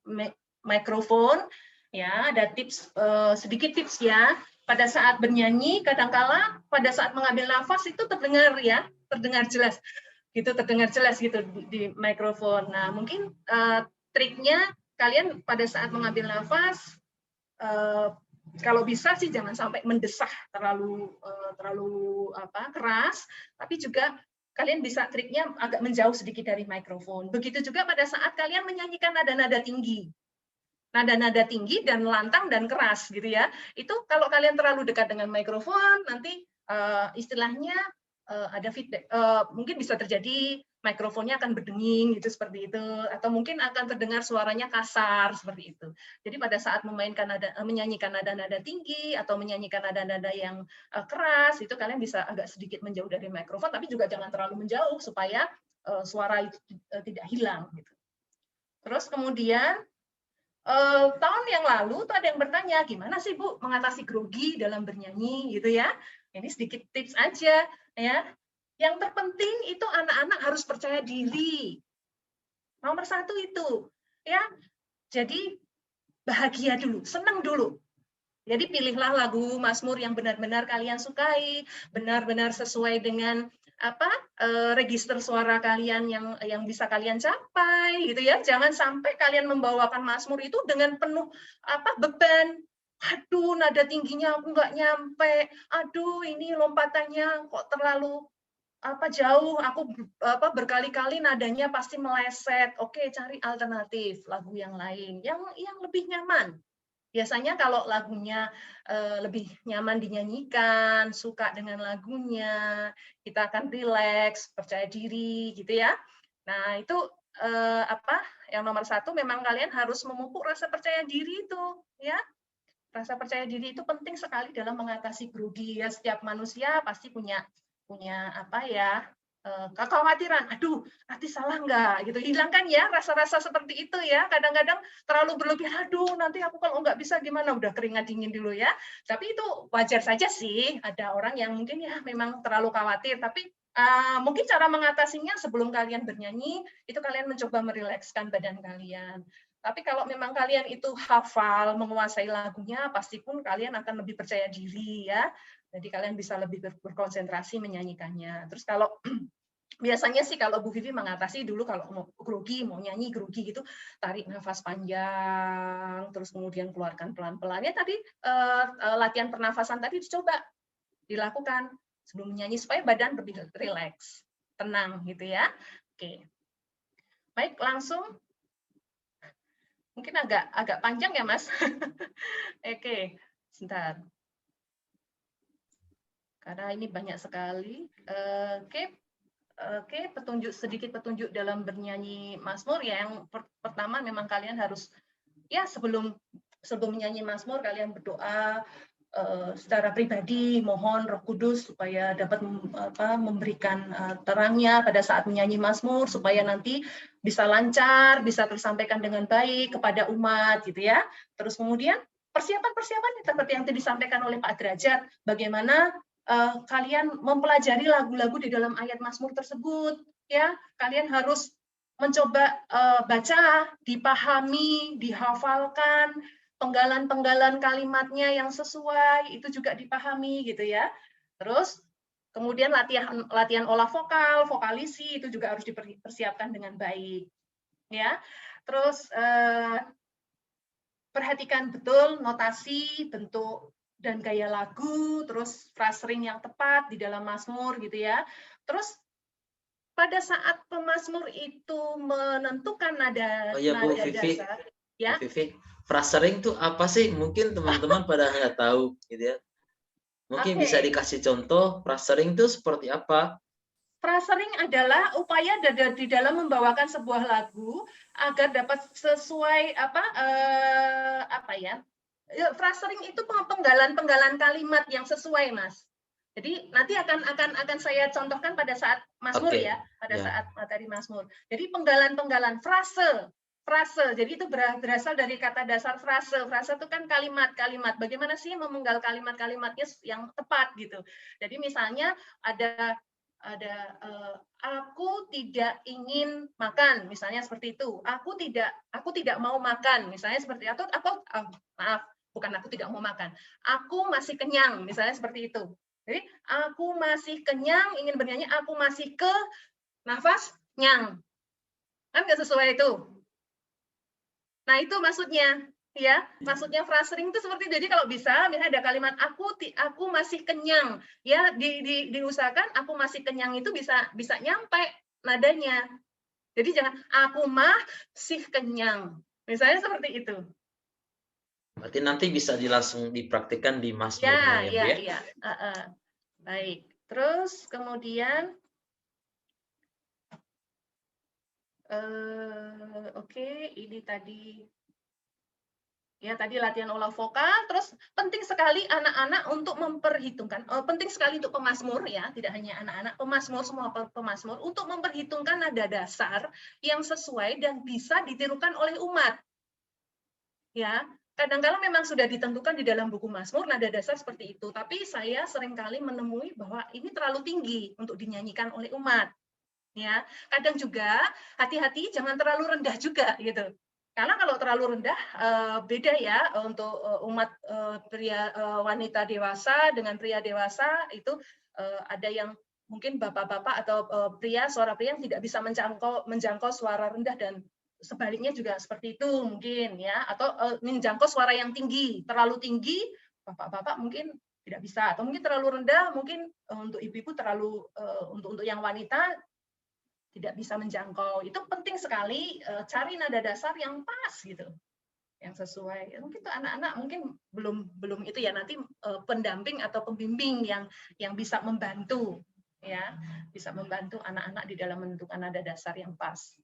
mikrofon, ya, ada tips, sedikit tips ya. Pada saat bernyanyi, kadangkala pada saat mengambil nafas itu terdengar ya, terdengar jelas. gitu, terdengar jelas gitu di mikrofon. Nah, mungkin triknya kalian pada saat mengambil nafas, kalau bisa sih jangan sampai mendesah terlalu keras, tapi juga kalian bisa triknya agak menjauh sedikit dari mikrofon. Begitu juga pada saat kalian menyanyikan nada-nada tinggi. Nada-nada tinggi dan lantang dan keras gitu ya. Itu kalau kalian terlalu dekat dengan mikrofon, nanti istilahnya ada feedback. Mungkin bisa terjadi mikrofonnya akan berdenging gitu seperti itu, atau mungkin akan terdengar suaranya kasar seperti itu. Jadi pada saat menyanyikan nada-nada tinggi atau menyanyikan nada-nada yang keras, itu kalian bisa agak sedikit menjauh dari mikrofon, tapi juga jangan terlalu menjauh supaya suara itu tidak hilang. Gitu. Terus kemudian tahun yang lalu tuh ada yang bertanya, gimana sih Bu mengatasi grogi dalam bernyanyi gitu ya? Ini sedikit tips aja ya. Yang terpenting itu anak-anak harus percaya diri. Nomor 1 itu ya. Jadi bahagia dulu, senang dulu. Jadi pilihlah lagu Mazmur yang benar-benar kalian sukai, benar-benar sesuai dengan register suara kalian yang bisa kalian capai gitu ya. Jangan sampai kalian membawakan Mazmur itu dengan penuh beban. Aduh, nada tingginya aku nggak nyampe. Aduh, ini lompatannya kok terlalu jauh. Aku berkali-kali nadanya pasti meleset. Oke, cari alternatif lagu yang lain yang lebih nyaman. Biasanya kalau lagunya lebih nyaman dinyanyikan, suka dengan lagunya, kita akan rileks, percaya diri, gitu ya. Nah itu yang nomor 1 memang kalian harus memupuk rasa percaya diri itu, ya. Rasa percaya diri itu penting sekali dalam mengatasi grogi ya. Setiap manusia pasti punya kekhawatiran, aduh nanti salah nggak gitu, hilangkan ya rasa-rasa seperti itu ya. Kadang-kadang terlalu berlebihan, aduh nanti aku kalau nggak bisa gimana, udah keringat dingin dulu ya. Tapi itu wajar saja sih, ada orang yang mungkin ya memang terlalu khawatir, tapi mungkin cara mengatasinya sebelum kalian bernyanyi itu kalian mencoba merilekskan badan kalian. Tapi kalau memang kalian itu hafal, menguasai lagunya, pasti pun kalian akan lebih percaya diri ya. Jadi kalian bisa lebih berkonsentrasi menyanyikannya. Terus kalau biasanya sih kalau Bu Vivi mengatasi dulu kalau mau grogi, mau nyanyi grogi gitu, tarik nafas panjang, terus kemudian keluarkan pelan-pelan. Ya tadi latihan pernafasan tadi dicoba dilakukan sebelum menyanyi supaya badan lebih rileks, tenang gitu ya. Oke. Baik, langsung. Mungkin agak panjang ya, Mas. Oke, sebentar. Karena ini banyak sekali. Oke, sedikit petunjuk dalam bernyanyi Mazmur ya. Yang pertama memang kalian harus ya sebelum menyanyi Mazmur kalian berdoa secara pribadi, mohon Roh Kudus supaya dapat memberikan terangnya pada saat menyanyi Mazmur supaya nanti bisa lancar, bisa tersampaikan dengan baik kepada umat gitu ya. Terus kemudian persiapan seperti yang tadi disampaikan oleh Pak Derajat, bagaimana kalian mempelajari lagu-lagu di dalam ayat Mazmur tersebut ya. Kalian harus mencoba baca, dipahami, dihafalkan, penggalan-penggalan kalimatnya yang sesuai itu juga dipahami gitu ya. Terus kemudian latihan olah vokal, vokalisi itu juga harus dipersiapkan dengan baik ya. Terus perhatikan betul notasi, bentuk dan gaya lagu, terus phrasing yang tepat di dalam Mazmur gitu ya. Terus pada saat pemazmur itu menentukan nada dasar, ya. Bu Vivi, phrasing itu apa sih? Mungkin teman-teman pada nggak tahu, gitu ya. Mungkin bisa dikasih contoh, phrasing itu seperti apa? Phrasing adalah upaya di dalam membawakan sebuah lagu agar dapat sesuai phrasing itu penggalan kalimat yang sesuai, Mas. Jadi nanti akan saya contohkan pada saat Mazmur ya, saat materi Mazmur. Jadi penggalan frase. Jadi itu berasal dari kata dasar frase. Frase itu kan kalimat-kalimat. Bagaimana sih memenggal kalimat-kalimatnya yang tepat gitu. Jadi misalnya ada aku tidak ingin makan, misalnya seperti itu. Aku tidak mau makan, misalnya seperti itu. Bukan aku tidak mau makan. Aku masih kenyang, misalnya seperti itu. Jadi aku masih kenyang, ingin bernyanyi, aku masih nafas, nyang. Kan nggak sesuai itu. Nah, itu maksudnya. Ya, maksudnya phrasing itu seperti itu. Jadi kalau bisa, misalnya ada kalimat aku masih kenyang, ya diusahakan aku masih kenyang itu bisa nyampe nadanya. Jadi jangan aku masih kenyang. Misalnya seperti itu. Berarti nanti bisa langsung dipraktikkan di Mazmurnya ya, Bu ya? Ya. Baik. Terus kemudian oke, ini tadi ya tadi latihan olah vokal. Terus penting sekali anak-anak untuk memperhitungkan, penting sekali untuk pemazmur ya, tidak hanya anak-anak, pemazmur, semua pemazmur untuk memperhitungkan nada dasar yang sesuai dan bisa ditirukan oleh umat. Ya, kadang-kala memang sudah ditentukan di dalam buku Mazmur nada dasar seperti itu, tapi saya seringkali menemui bahwa ini terlalu tinggi untuk dinyanyikan oleh umat. Ya, kadang juga hati-hati jangan terlalu rendah juga gitu. Karena kalau terlalu rendah beda ya untuk umat pria wanita dewasa dengan pria dewasa itu ada yang mungkin bapak-bapak atau suara pria yang tidak bisa menjangkau suara rendah dan sebaliknya juga seperti itu mungkin ya, atau menjangkau suara yang tinggi, terlalu tinggi bapak-bapak mungkin tidak bisa, atau mungkin terlalu rendah mungkin untuk ibu-ibu terlalu untuk yang wanita tidak bisa menjangkau. Itu penting sekali cari nada dasar yang pas gitu, yang sesuai. Mungkin itu anak-anak mungkin belum itu ya, nanti pendamping atau pembimbing yang bisa membantu ya, bisa membantu anak-anak di dalam menentukan nada dasar yang pas.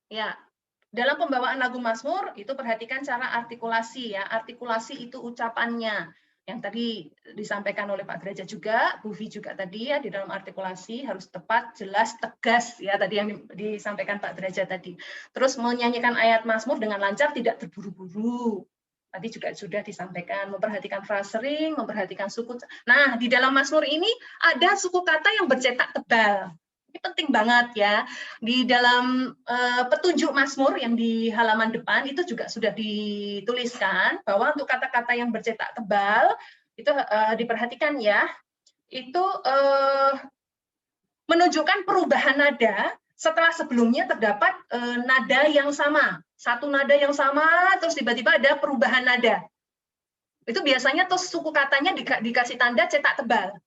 Ya, dalam pembawaan lagu Mazmur itu perhatikan cara artikulasi ya. Artikulasi itu ucapannya. Yang tadi disampaikan oleh Pak Derajat juga, Bu Vi juga tadi ya, di dalam artikulasi harus tepat, jelas, tegas ya, tadi yang disampaikan Pak Derajat tadi. Terus menyanyikan ayat Mazmur dengan lancar, tidak terburu-buru. Tadi juga sudah disampaikan, memperhatikan phrasing, memperhatikan suku. Nah, di dalam Mazmur ini ada suku kata yang bercetak tebal. Ini penting banget ya. Di dalam petunjuk Mazmur yang di halaman depan itu juga sudah dituliskan bahwa untuk kata-kata yang bercetak tebal itu diperhatikan ya. Itu menunjukkan perubahan nada setelah sebelumnya terdapat nada yang sama. Satu nada yang sama terus tiba-tiba ada perubahan nada. Itu biasanya terus suku katanya dikasih tanda cetak tebal.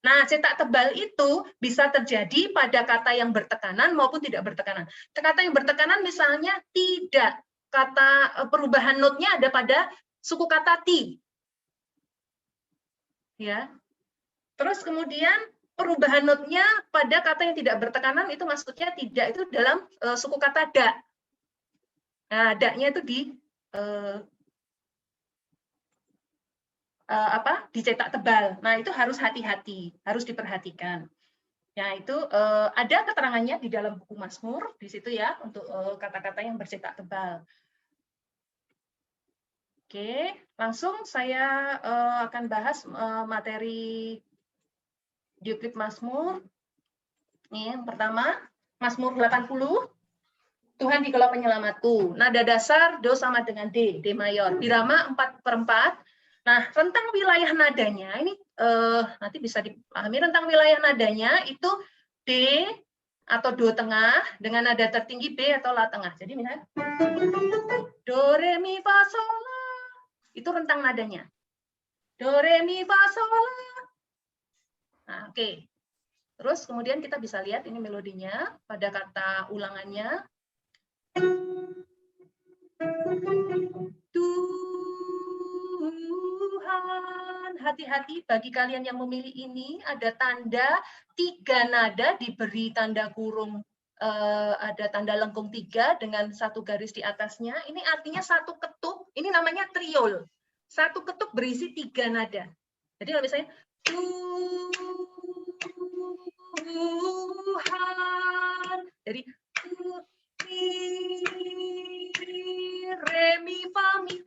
Nah, cetak tebal itu bisa terjadi pada kata yang bertekanan maupun tidak bertekanan. Kata yang bertekanan misalnya tidak, kata perubahan notnya ada pada suku kata ti. Ya. Terus kemudian perubahan notnya pada kata yang tidak bertekanan itu maksudnya tidak itu dalam suku kata da. Nah, da-nya itu dicetak tebal. Nah, itu harus hati-hati, harus diperhatikan. Ya, itu ada keterangannya di dalam buku Mazmur di situ ya untuk kata-kata yang bercetak tebal. Oke, langsung saya akan bahas materi duplik Mazmur. Ini yang pertama, Mazmur 80. Tuhan dikala penyelamatku. Nada dasar do sama dengan D mayor. Birama 4/4. Nah, rentang wilayah nadanya ini nanti bisa dipahami, rentang wilayah nadanya itu D atau do tengah dengan nada tertinggi B atau la tengah. Jadi misalnya do re mi fa sol la, itu rentang nadanya. Do re mi fa sol la. Nah, oke. Terus kemudian kita bisa lihat ini melodinya pada kata ulangannya. Tuhan, hati-hati bagi kalian yang memilih ini, ada tanda 3 nada diberi tanda kurung, ada tanda lengkung 3 dengan 1 garis di atasnya. Ini artinya satu ketuk, ini namanya triol. Satu ketuk berisi 3 nada. Jadi kalau misalnya Tuhan, jadi re mi fa mi,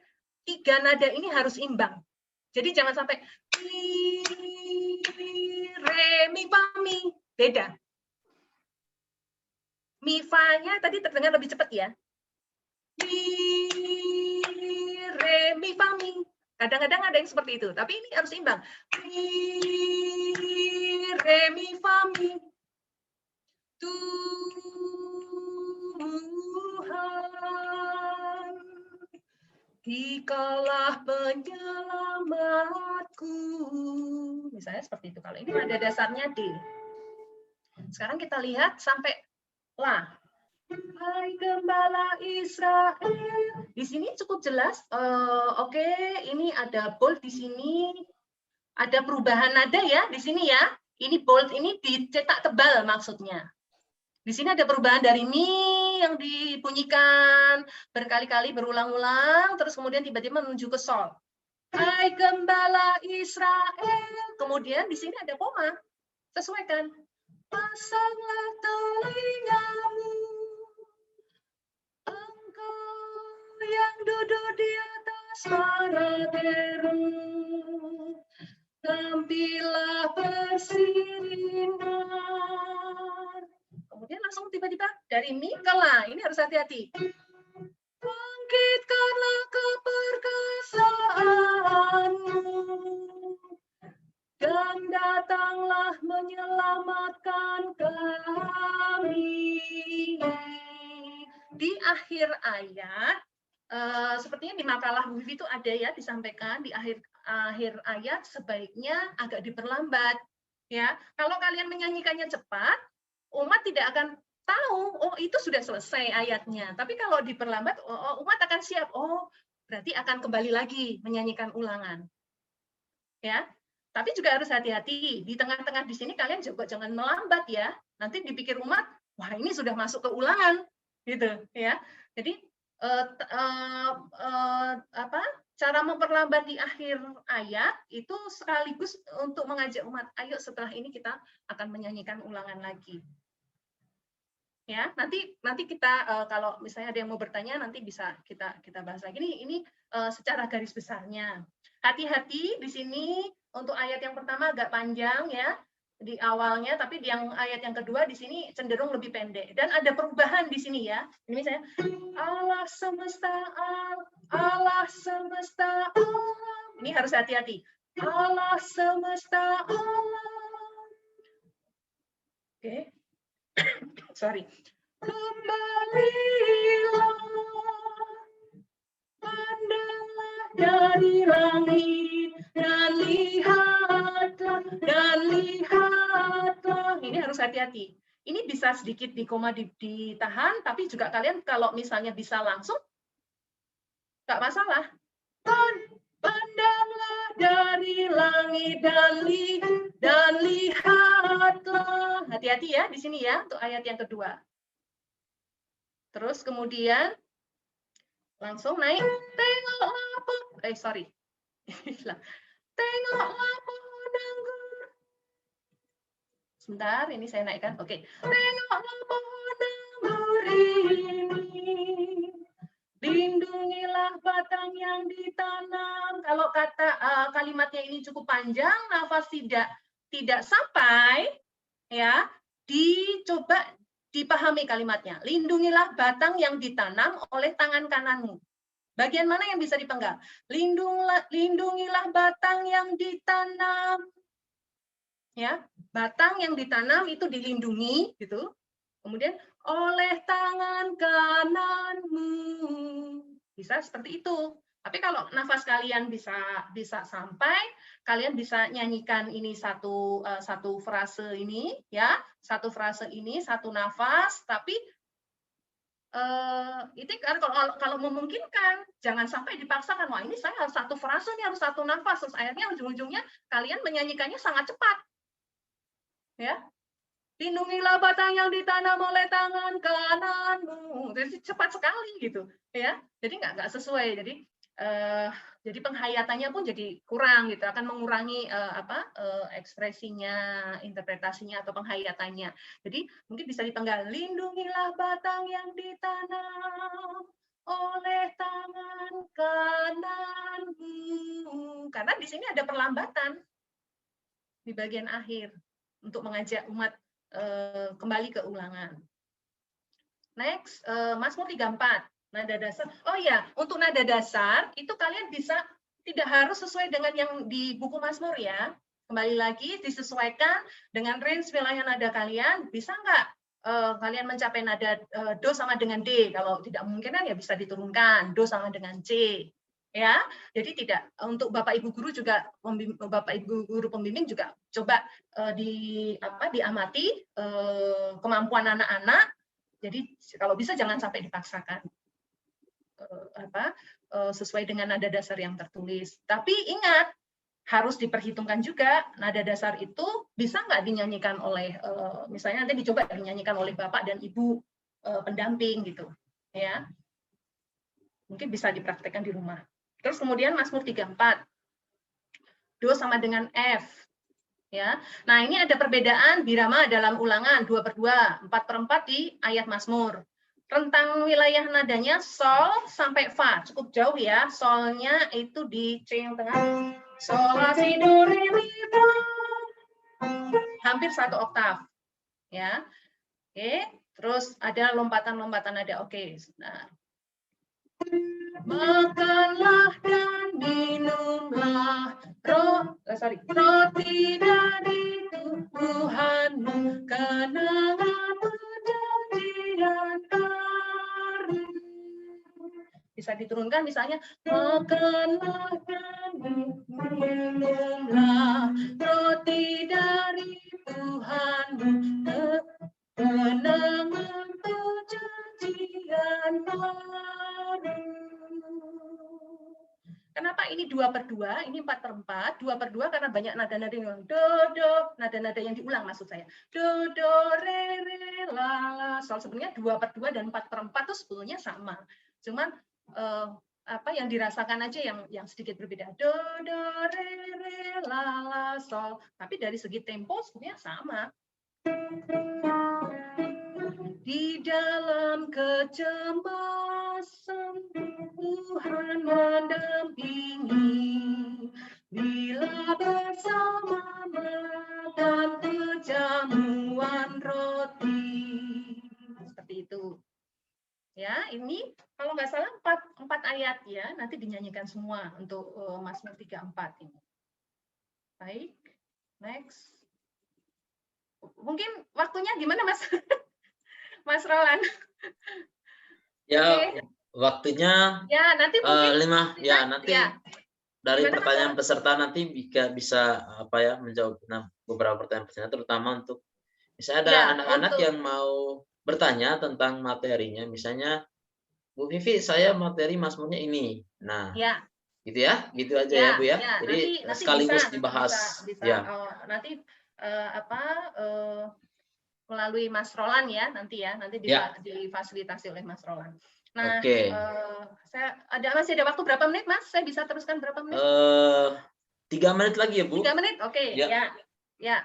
3 nada ini harus imbang. Jadi jangan sampai re mi fa mi, beda. Mi fa-nya tadi terdengar lebih cepat ya. Re mi fa mi. Kadang-kadang ada yang seperti itu, tapi ini harus imbang. Re mi fa mi. Tuhan, dikalah penyelamatku. Misalnya seperti itu. Kalau ini nada dasarnya D. Sekarang kita lihat sampai La. Hai gembala Israel. Di sini cukup jelas. Oke, ini ada bold di sini. Ada perubahan nada ya di sini ya. Ini bold ini dicetak tebal maksudnya. Di sini ada perubahan dari mi yang dibunyikan berkali-kali berulang-ulang, terus kemudian tiba-tiba menuju ke sol. Hai gembala Israel. Kemudian di sini ada koma. Sesuaikan. Pasanglah telingamu, engkau yang duduk di atas para teru, tampillah bersinar. Kemudian langsung tiba-tiba dari mi ke la. Ini harus hati-hati. Bangkitkanlah keperkasaanmu dan datanglah menyelamatkan kami. Di akhir ayat, sepertinya di makalah Wifi itu ada ya disampaikan di akhir ayat sebaiknya agak diperlambat. Ya, kalau kalian menyanyikannya cepat, umat tidak akan tahu, oh itu sudah selesai ayatnya. Tapi kalau diperlambat, umat akan siap. Oh, berarti akan kembali lagi menyanyikan ulangan. Ya, tapi juga harus hati-hati. Di tengah-tengah di sini kalian juga jangan melambat ya. Nanti dipikir umat, wah ini sudah masuk ke ulangan, gitu ya. Jadi cara memperlambat di akhir ayat itu sekaligus untuk mengajak umat, ayo setelah ini kita akan menyanyikan ulangan lagi. Ya, nanti kita kalau misalnya ada yang mau bertanya nanti bisa kita bahas lagi. Ini secara garis besarnya. Hati-hati di sini untuk ayat yang pertama agak panjang ya di awalnya, tapi di ayat yang kedua di sini cenderung lebih pendek dan ada perubahan di sini ya. Ini misalnya Allah semesta alam. Ini harus hati-hati. Allah semesta alam. Oke. Sorry. Kembalilah, pandanglah dari langit dan lihatlah. Ini harus hati-hati. Ini bisa sedikit di koma ditahan, tapi juga kalian kalau misalnya bisa langsung, nggak masalah. Pandanglah dari langit dan lihatlah. Hati-hati ya di sini ya untuk ayat yang kedua. Terus kemudian langsung naik. Tengoklah tengoklah pohon anggur. Sebentar, ini saya naikkan. Oke. Tengoklah pohon anggur ini. Lindungilah batang yang ditanam. Kalau kata kalimatnya ini cukup panjang, nafas tidak sampai, ya, dicoba dipahami kalimatnya. Lindungilah batang yang ditanam oleh tangan kananmu. Bagian mana yang bisa dipenggal? Lindungilah batang yang ditanam. Ya, batang yang ditanam itu dilindungi, gitu. Kemudian oleh tangan kananmu. Bisa seperti itu. Tapi kalau nafas kalian bisa sampai, kalian bisa nyanyikan ini satu frase ini, ya, satu frase ini, satu nafas. Tapi itu kan kalau memungkinkan, jangan sampai dipaksakan. Wah ini saya harus satu frase, ini harus satu nafas. Terus akhirnya ujung-ujungnya kalian menyanyikannya sangat cepat, ya. Lindungilah batang yang ditanam oleh tangan kananmu. Jadi cepat sekali gitu, ya. Jadi nggak sesuai. Jadi penghayatannya pun jadi kurang gitu. Akan mengurangi ekspresinya, interpretasinya atau penghayatannya. Jadi mungkin bisa dipenggal. Lindungilah batang yang ditanam oleh tangan kananmu. Karena di sini ada perlambatan di bagian akhir untuk mengajak umat kembali ke ulangan. Next, Mazmur 34, nada dasar. Oh ya, untuk nada dasar itu kalian bisa tidak harus sesuai dengan yang di buku Mazmur ya. Kembali lagi disesuaikan dengan range wilayah nada kalian. Bisa nggak kalian mencapai nada do sama dengan D. Kalau tidak mungkin kan ya bisa diturunkan do sama dengan C. Ya, jadi tidak untuk Bapak Ibu guru juga Bapak Ibu guru pembimbing juga coba diamati kemampuan anak-anak. Jadi kalau bisa jangan sampai dipaksakan sesuai dengan nada dasar yang tertulis. Tapi ingat harus diperhitungkan juga nada dasar itu bisa nggak dinyanyikan oleh misalnya nanti dicoba dinyanyikan oleh Bapak dan Ibu pendamping gitu ya. Mungkin bisa dipraktekkan di rumah. Terus kemudian Mazmur 34. Do sama dengan F. Ya. Nah, ini ada perbedaan birama dalam ulangan 2/2, 4/4 di ayat Mazmur. Rentang wilayah nadanya sol sampai fa, cukup jauh ya. Solnya itu di C yang tengah. Sol, la, si, do, re, mi, fa. Hampir 1 oktav. Ya. Oke, terus ada lompatan-lompatan nada. Oke, nah. Makanlah dan minumlah roti dari Tuhanmu, kenangan perjanjian baru. Bisa diturunkan misalnya, makanlah dan minumlah roti dari Tuhanmu, kenangan perjanjian baru. Kenapa ini 2/2, ini 4/4, 2/2 karena banyak nada-nada yang do, nada-nada yang diulang maksud saya. Do, do, re, re, la, la, sol. Sebenarnya 2/2 dan 4/4 itu sebetulnya sama. Cuman apa yang dirasakan aja yang sedikit berbeda. Do, do, re, re, la, la, sol. Tapi dari segi tempo sebenarnya sama. Di dalam kecemasan Tuhan mendampingi, bila bersama makan perjamuan roti. Seperti itu. Ya, ini kalau nggak salah 4 ayat ya, nanti dinyanyikan semua untuk Mazmur 34 ini. Baik, next. Mungkin waktunya gimana, Mas? Mas Roland. Ya, okay. Waktunya ya nanti mungkin 5 ya nanti ya. Dari Gimana, pertanyaan peserta nanti bisa menjawab beberapa pertanyaan terutama untuk misalnya ada anak-anak yang mau bertanya tentang materinya, misalnya Bu Vivi, saya materi Mazmurnya ini. Nah, ya. gitu aja ya Bu ya. Jadi nanti sekaligus bisa, dibahas. Bisa. Ya. Nanti melalui Mas Roland ya nanti difasilitasi oleh Mas Roland. Nah, masih ada waktu berapa menit, Mas? Saya bisa teruskan berapa menit? 3 menit lagi ya, Bu. 3 menit, oke. Ya.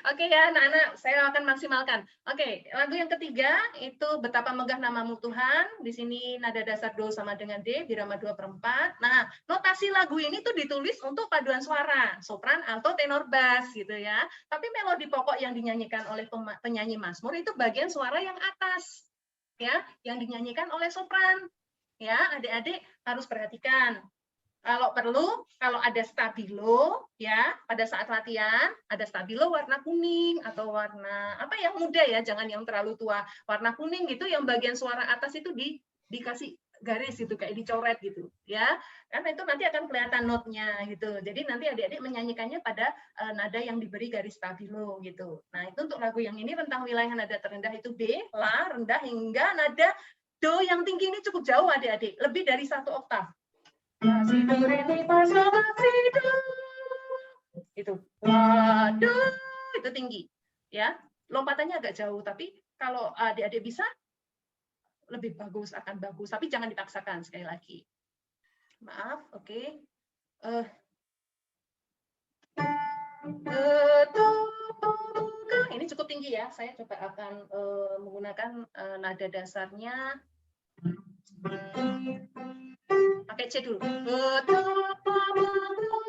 Oke ya, anak-anak, saya akan maksimalkan. Oke, lagu yang ketiga itu Betapa Megah Namamu Tuhan. Di sini nada dasar do sama dengan D, birama 2/4. Nah, notasi lagu ini tuh ditulis untuk paduan suara, sopran, alto, tenor, bass gitu ya. Tapi melodi pokok yang dinyanyikan oleh penyanyi Mazmur itu bagian suara yang atas. Ya, yang dinyanyikan oleh sopran. Ya, adik-adik harus perhatikan. Kalau perlu, kalau ada stabilo, ya pada saat latihan ada stabilo warna kuning atau warna apa yang muda ya, jangan yang terlalu tua. Warna kuning gitu, yang bagian suara atas itu dikasih garis gitu, kayak dicoret gitu, ya. Karena itu nanti akan kelihatan notnya gitu. Jadi nanti adik-adik menyanyikannya pada nada yang diberi garis stabilo gitu. Nah itu untuk lagu yang ini rentang wilayah nada terendah itu B, La, rendah hingga nada Do yang tinggi ini cukup jauh adik-adik, lebih dari 1 oktav. Si do re mi fa sol la si do, itu do itu tinggi ya, lompatannya agak jauh, tapi kalau adik-adik bisa lebih bagus, akan bagus, tapi jangan dipaksakan sekali lagi. Maaf, oke. Ini cukup tinggi ya, saya coba akan menggunakan nada dasarnya. Pakai C dulu. Betapa namamu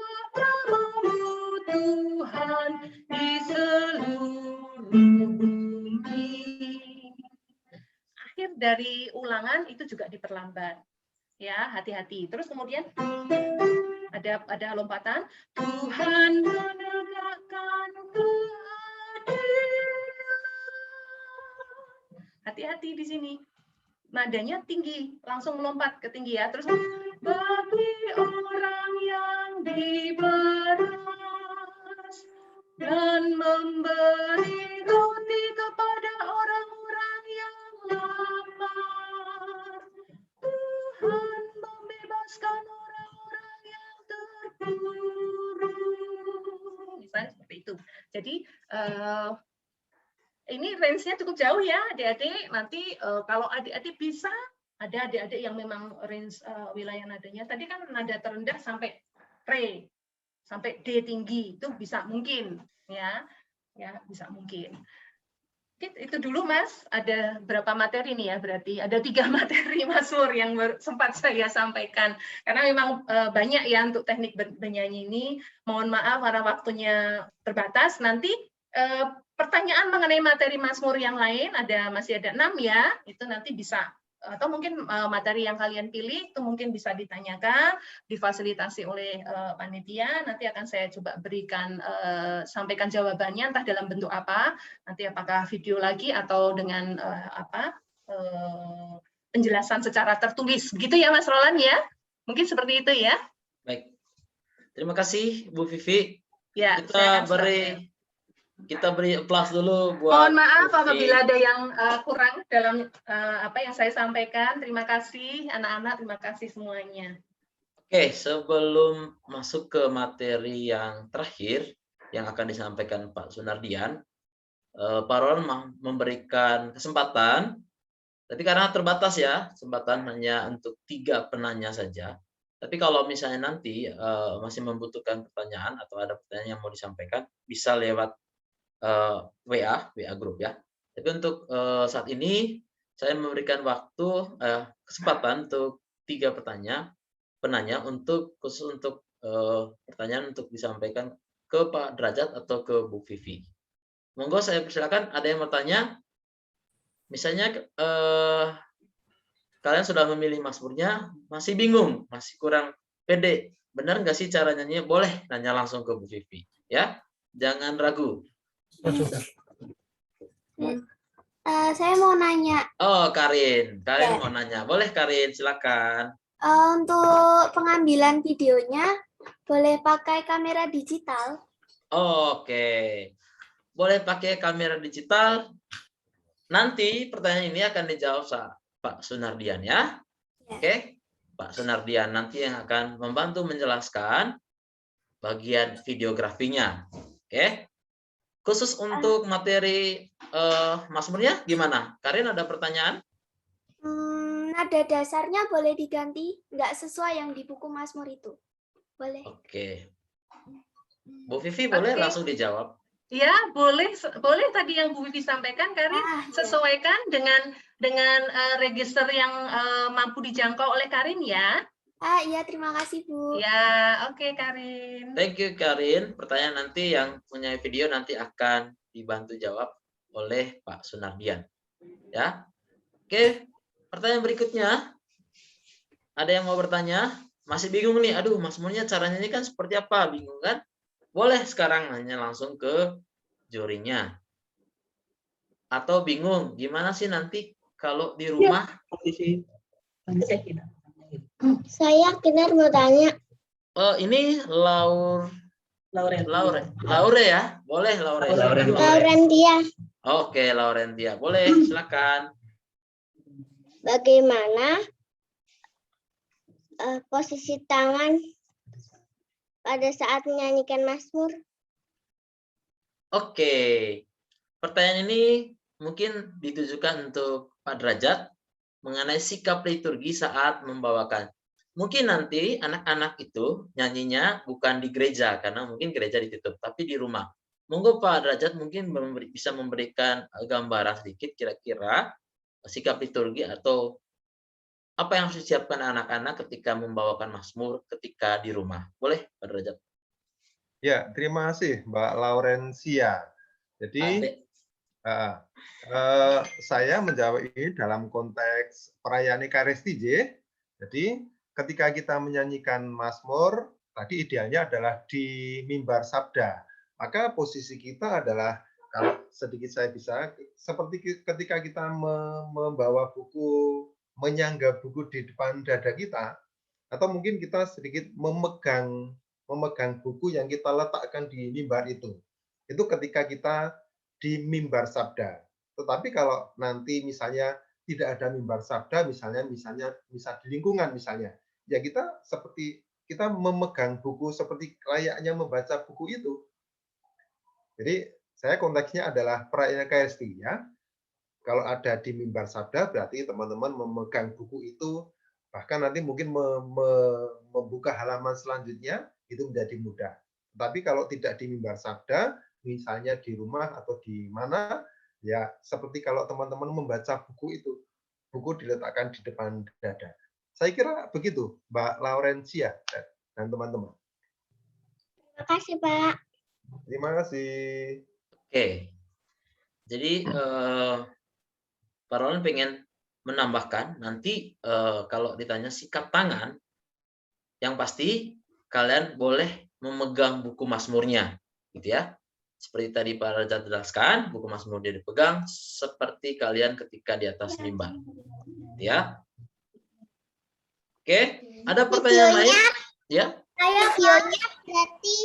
Tuhan di seluruh bumi. Akhir dari ulangan itu juga diperlambat. Ya, hati-hati. Terus kemudian ada lompatan. Tuhan menegakkan keadilan Hati-hati di sini. Nadanya tinggi, langsung melompat ke tinggi ya. Terus bagi orang yang diperas dan memberi roti kepada orang-orang yang lapar. Tuhan membebaskan orang-orang yang terpuruk. Misalnya seperti itu. Jadi ini range-nya cukup jauh ya, adik-adik. Nanti kalau adik-adik bisa, ada adik-adik yang memang range wilayah nadanya. Tadi kan nada terendah sampai re, sampai D tinggi, itu bisa mungkin, ya bisa mungkin. Oke, itu dulu Mas. Ada berapa materi nih ya? Berarti ada 3 materi Mazmur yang sempat saya sampaikan. Karena memang banyak ya untuk teknik bernyanyi ini. Mohon maaf karena waktunya terbatas. Nanti pertanyaan mengenai materi Mazmur yang lain masih ada 6 ya, itu nanti bisa, atau mungkin materi yang kalian pilih itu mungkin bisa ditanyakan, difasilitasi oleh panitia. Nanti akan saya coba berikan sampaikan jawabannya entah dalam bentuk apa, nanti apakah video lagi atau dengan penjelasan secara tertulis, begitu ya Mas Roland ya? Mungkin seperti itu ya. Baik, terima kasih Bu Vivi. Ya, kita beri applause dulu buat. Mohon maaf apabila ada yang kurang dalam apa yang saya sampaikan. Terima kasih anak-anak, terima kasih semuanya. Oke, sebelum masuk ke materi yang terakhir yang akan disampaikan Pak Sunardian, Pak Roland memberikan kesempatan, tapi karena terbatas ya, kesempatan hanya untuk 3 penanya saja. Tapi kalau misalnya nanti masih membutuhkan pertanyaan atau ada pertanyaan yang mau disampaikan, bisa lewat WA grup ya. Tapi untuk saat ini saya memberikan waktu kesempatan untuk 3 penanya untuk khusus untuk pertanyaan untuk disampaikan ke Pak Derajat atau ke Bu Vivi. Monggo saya persilakan, ada yang bertanya? Misalnya kalian sudah memilih Mazmurnya, masih bingung, masih kurang pede. Benar nggak sih cara nyanyinya? Boleh nanya langsung ke Bu Vivi ya. Jangan ragu. Saya mau nanya. Oh, Karin mau nanya. Boleh Karin, silakan. Untuk pengambilan videonya boleh pakai kamera digital? Oke. Boleh pakai kamera digital. Nanti pertanyaan ini akan dijawab Pak Sunardian ya. Oke. Pak Sunardian nanti yang akan membantu menjelaskan bagian videografinya. Oke. Khusus untuk materi Mazmurnya gimana? Karin ada pertanyaan? Nada dasarnya boleh diganti, nggak sesuai yang di buku Mazmur itu. Boleh. Oke. Bu Vivi boleh langsung dijawab. Ya, boleh tadi yang Bu Vivi sampaikan, Karin, sesuaikan dengan register yang mampu dijangkau oleh Karin ya. Iya, terima kasih Bu. Ya, oke Karin. Thank you Karin. Pertanyaan nanti yang punya video nanti akan dibantu jawab oleh Pak Sunardian. Ya. Oke, pertanyaan berikutnya. Ada yang mau bertanya? Masih bingung nih, aduh Mazmurnya caranya ini kan seperti apa? Bingung kan? Boleh sekarang nanya langsung ke jurinya. Atau bingung, gimana sih nanti kalau di rumah? Saya Kinar mau tanya. Oh, ini Laure ya? Boleh Laure. Laurentia. Oke, Laurentia. Boleh, silakan. Bagaimana posisi tangan pada saat menyanyikan Mazmur? Oke. Pertanyaan ini mungkin ditujukan untuk Pak Derajat mengenai sikap liturgi saat membawakan. Mungkin nanti anak-anak itu nyanyinya bukan di gereja karena mungkin gereja ditutup, tapi di rumah. Monggo Pak Derajat mungkin bisa memberikan gambaran sedikit kira-kira sikap liturgi atau apa yang harus disiapkan anak-anak ketika membawakan Mazmur ketika di rumah. Boleh Pak Derajat? Ya, terima kasih Mbak Laurencia. Jadi saya menjawab ini dalam konteks perayaan Ekaristi J. Jadi ketika kita menyanyikan Mazmur, tadi idealnya adalah di mimbar sabda. Maka posisi kita adalah Kalau sedikit saya bisa, seperti ketika kita membawa buku, menyangga buku di depan dada kita, atau mungkin kita sedikit memegang buku yang kita letakkan di mimbar itu. Itu ketika kita di mimbar sabda. Tetapi kalau nanti misalnya tidak ada mimbar sabda, misalnya di lingkungan misalnya, ya kita seperti kita memegang buku seperti layaknya membaca buku itu. Jadi saya konteksnya adalah perayaan KST ya. Kalau ada di mimbar sabda berarti teman-teman memegang buku itu, bahkan nanti mungkin membuka halaman selanjutnya itu menjadi mudah. Tapi kalau tidak di mimbar sabda, misalnya di rumah atau di mana, ya seperti kalau teman-teman membaca buku itu, buku diletakkan di depan dada. Saya kira begitu, Mbak Laurencia dan teman-teman. Terima kasih, Pak. Terima kasih. Oke. Jadi Pak Roland pengen menambahkan nanti kalau ditanya sikap tangan, yang pasti kalian boleh memegang buku Mazmurnya, gitu ya. Seperti tadi Pak Raja jelaskan, buku Mazmur dia dipegang seperti kalian ketika di atas mimbar, ya. Oke, ada pertanyaan lain? Ya. Saya videonya berarti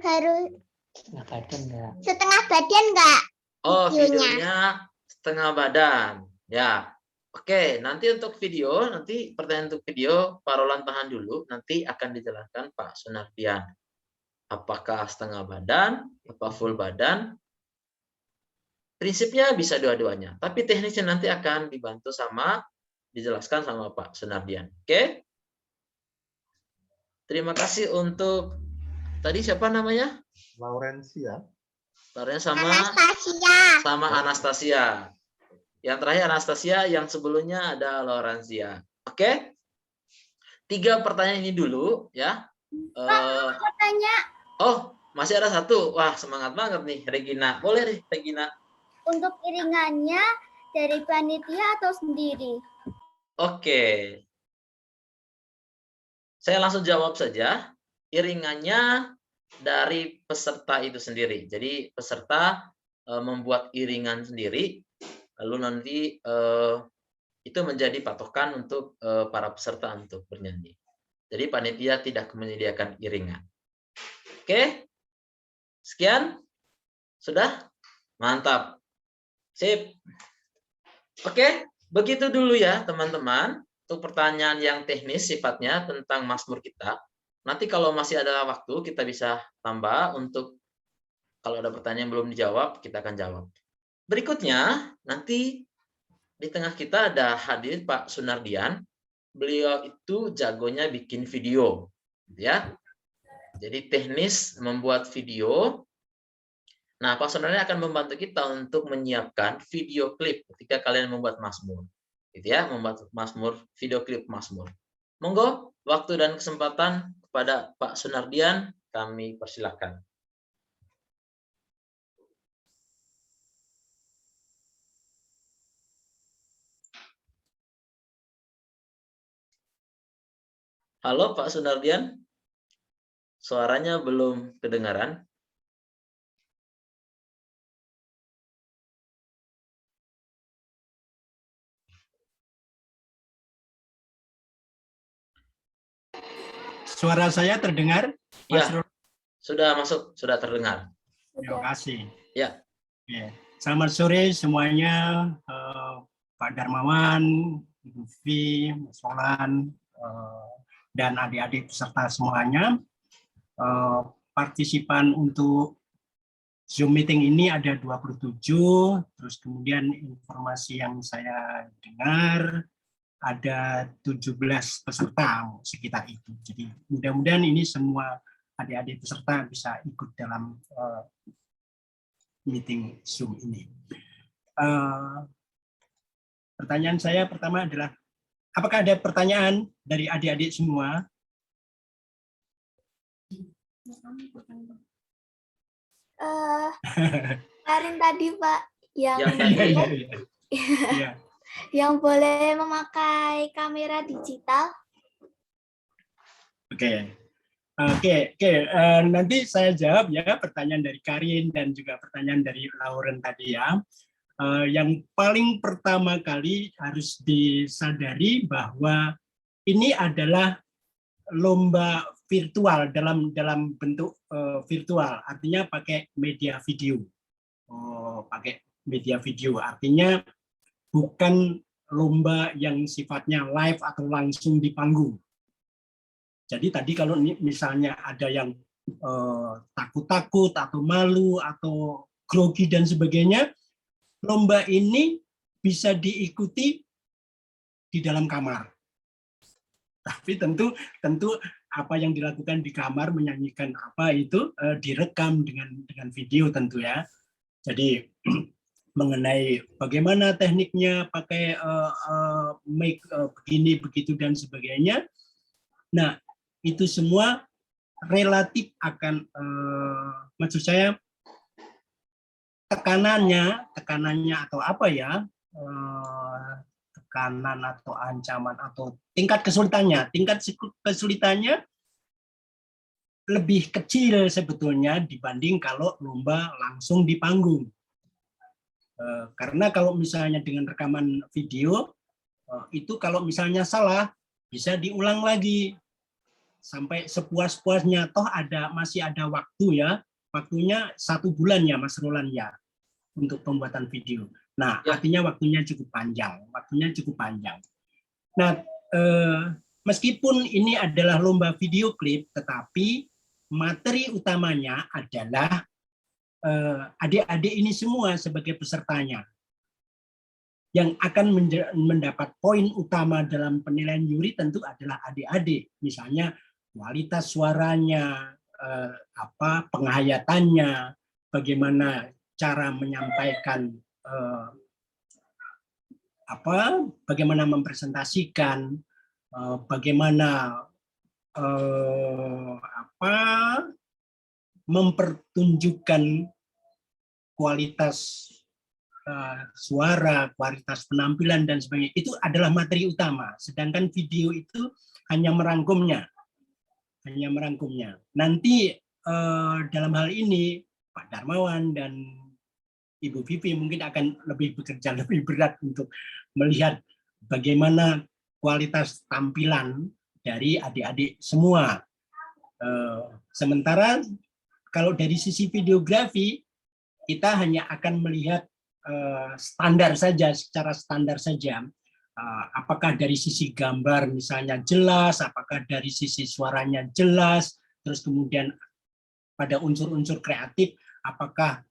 harus setengah badan nggak? Oh, videonya setengah badan. Ya. Oke, nanti untuk video, nanti pertanyaan untuk video, Pak Roland tahan dulu, nanti akan dijelaskan Pak Sunardian. Apakah setengah badan, apa full badan? Prinsipnya bisa dua-duanya, tapi teknisnya nanti akan dibantu dijelaskan sama Pak Sunardian. Oke? Terima kasih untuk tadi siapa namanya? Laurencia. Sama Anastasia. Yang terakhir Anastasia, yang sebelumnya ada Laurencia. Oke? 3 pertanyaan ini dulu ya. Tanya Oh, masih ada satu. Wah, semangat banget nih Regina. Boleh deh Regina. untuk iringannya dari panitia atau sendiri? Oke. Saya langsung jawab saja. Iringannya dari peserta itu sendiri. Jadi peserta membuat iringan sendiri, lalu nanti itu menjadi patokan untuk para peserta untuk bernyanyi. Jadi panitia tidak menyediakan iringan. Oke? Sekian? Sudah? Mantap. Sip. Oke, begitu dulu ya teman-teman. Untuk pertanyaan yang teknis sifatnya tentang Mazmur kita. Nanti kalau masih ada waktu kita bisa tambah untuk kalau ada pertanyaan yang belum dijawab, kita akan jawab. Berikutnya, nanti di tengah kita ada hadir Pak Sunardian. Beliau itu jagonya bikin video, ya. Jadi teknis membuat video. Nah, Pak Sunardian akan membantu kita untuk menyiapkan video klip ketika kalian membuat Mazmur. Gitu ya, membuat Mazmur, video klip Mazmur. Monggo, waktu dan kesempatan kepada Pak Sunardian, kami persilakan. Halo Pak Sunardian, suaranya belum kedengaran. Suara saya terdengar? Ya, sudah masuk, sudah terdengar. Terima kasih. Ya. Selamat sore semuanya, Pak Darmawan, Ibu Vi, Mas Roland, dan adik-adik peserta semuanya. Partisipan untuk Zoom meeting ini ada 27, terus kemudian informasi yang saya dengar, ada 17 peserta sekitar itu. Jadi mudah-mudahan ini semua adik-adik peserta bisa ikut dalam meeting Zoom ini. Pertanyaan saya pertama adalah, apakah ada pertanyaan dari adik-adik semua? Kemarin tadi Pak yang boleh memakai kamera digital. Oke. Oke, nanti saya jawab ya pertanyaan dari Karin dan juga pertanyaan dari Lauren tadi ya. Yang paling pertama kali harus disadari bahwa ini adalah lomba virtual dalam bentuk virtual, artinya pakai media video. Pakai media video, artinya bukan lomba yang sifatnya live atau langsung di panggung. Jadi tadi kalau misalnya ada yang takut-takut atau malu atau grogi dan sebagainya, lomba ini bisa diikuti di dalam kamar. Tapi tentu apa yang dilakukan di kamar, menyanyikan apa itu direkam dengan video tentu ya. Jadi mengenai bagaimana tekniknya pakai mic begini begitu dan sebagainya. Nah, itu semua relatif akan maksud saya tekanannya atau apa ya, tekanan atau ancaman atau tingkat kesulitannya lebih kecil sebetulnya dibanding kalau lomba langsung di panggung. Karena kalau misalnya dengan rekaman video itu kalau misalnya salah bisa diulang lagi sampai sepuas-puasnya, toh masih ada waktu ya, waktunya 1 bulan ya Mas Roland ya untuk pembuatan video. Nah, artinya waktunya cukup panjang. Nah, meskipun ini adalah lomba video klip, tetapi materi utamanya adalah adik-adik ini semua sebagai pesertanya. Yang akan mendapat poin utama dalam penilaian juri tentu adalah adik-adik. Misalnya kualitas suaranya, penghayatannya, bagaimana cara menyampaikan, bagaimana mempresentasikan, bagaimana mempertunjukkan kualitas suara, kualitas penampilan dan sebagainya. Itu adalah materi utama. Sedangkan video itu hanya merangkumnya. Nanti dalam hal ini Pak Darmawan dan Ibu Vivi mungkin akan bekerja lebih berat untuk melihat bagaimana kualitas tampilan dari adik-adik semua. Sementara kalau dari sisi videografi kita hanya akan melihat secara standar saja. Apakah dari sisi gambar misalnya jelas, apakah dari sisi suaranya jelas, terus kemudian pada unsur-unsur kreatif, apakah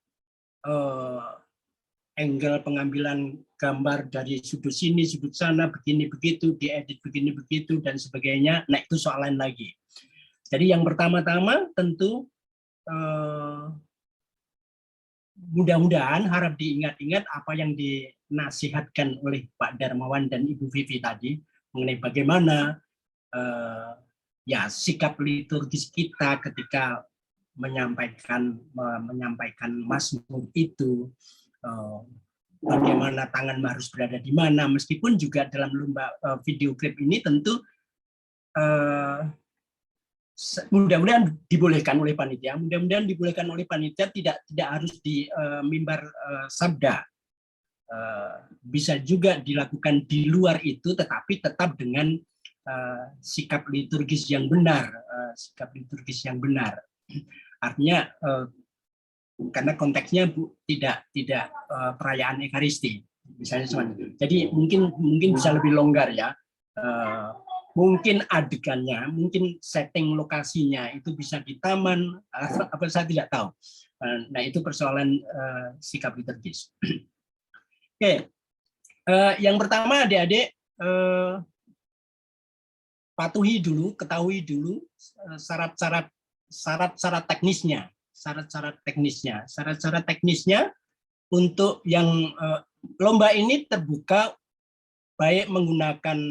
angle pengambilan gambar dari sudut sini, sudut sana, begini begitu, diedit begini begitu dan sebagainya. Nah, itu soal lain lagi. Jadi yang pertama-tama tentu mudah-mudahan harap diingat-ingat apa yang dinasihatkan oleh Pak Darmawan dan Ibu Vivi tadi mengenai bagaimana sikap liturgis kita ketika menyampaikan mazmur itu, bagaimana tangan harus berada di mana, meskipun juga dalam lomba video klip ini tentu mudah-mudahan dibolehkan oleh panitia, tidak harus di mimbar sabda, bisa juga dilakukan di luar itu, tetapi tetap dengan sikap liturgis yang benar, artinya karena konteksnya tidak perayaan Ekaristi misalnya seperti itu. Jadi mungkin bisa lebih longgar ya. Mungkin adegannya, mungkin setting lokasinya itu bisa di taman, apa saya tidak tahu. Nah, itu persoalan sikap liturgis. Oke, yang pertama adik-adik ketahui dulu syarat-syarat teknisnya. Syarat-syarat teknisnya untuk yang lomba ini terbuka baik menggunakan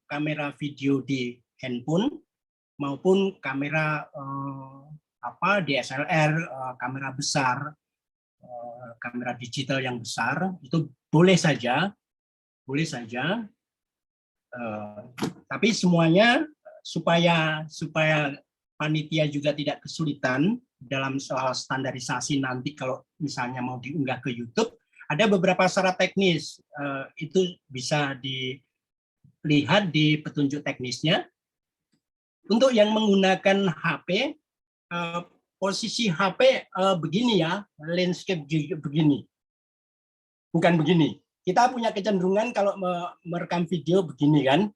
kamera video di handphone maupun kamera DSLR, kamera besar, kamera digital yang besar, itu boleh saja. Tapi semuanya supaya panitia juga tidak kesulitan dalam soal standarisasi nanti kalau misalnya mau diunggah ke YouTube, ada beberapa syarat teknis, itu bisa dilihat di petunjuk teknisnya. Untuk yang menggunakan HP, posisi HP begini ya, landscape begini, bukan begini. Kita punya kecenderungan kalau merekam video begini kan,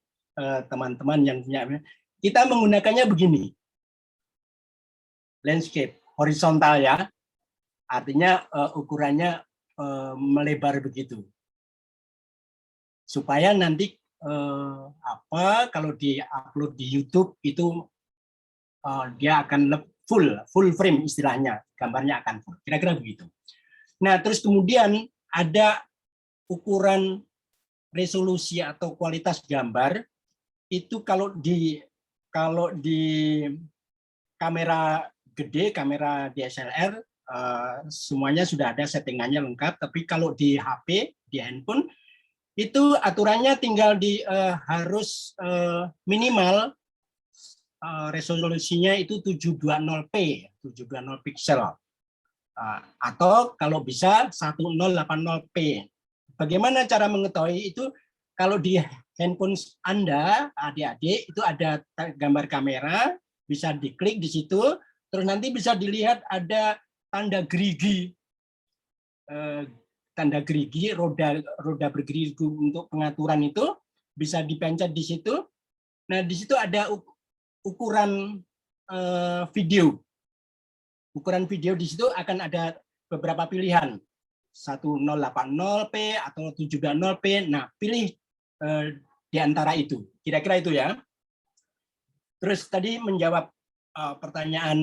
teman-teman yang punya, kita menggunakannya begini, landscape horizontal ya, artinya ukurannya melebar begitu, supaya nanti kalau di-upload di YouTube itu dia akan full frame istilahnya, gambarnya akan full, kira-kira begitu. Nah, terus kemudian ada ukuran resolusi atau kualitas gambar itu kalau di kamera gede, kamera DSLR semuanya sudah ada settingannya lengkap, tapi kalau di HP, di handphone itu aturannya tinggal harus minimal resolusinya itu 720p, 720 pixel, atau kalau bisa 1080p. Bagaimana cara mengetahui itu? Kalau di handphone Anda, adik-adik, itu ada gambar kamera, bisa diklik di situ, terus nanti bisa dilihat ada tanda gerigi, roda bergerigi untuk pengaturan itu bisa dipencet di situ. Nah, di situ ada ukuran video. Ukuran video di situ akan ada beberapa pilihan, 1080p atau 720p. Nah, pilih di antara itu. Kira-kira itu ya. Terus tadi menjawab pertanyaan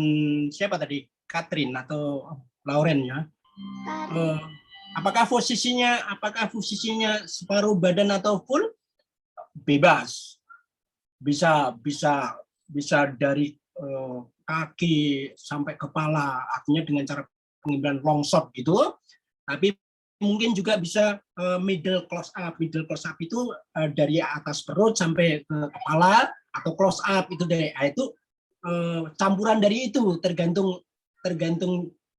siapa tadi? Catherine atau Lauren ya. Apakah posisinya separuh badan atau full? Bebas. Bisa dari kaki sampai kepala, artinya dengan cara pengambilan long shot gitu. Tapi mungkin juga bisa middle close up. Middle close up itu dari atas perut sampai ke kepala, atau close up itu itu campuran dari itu, tergantung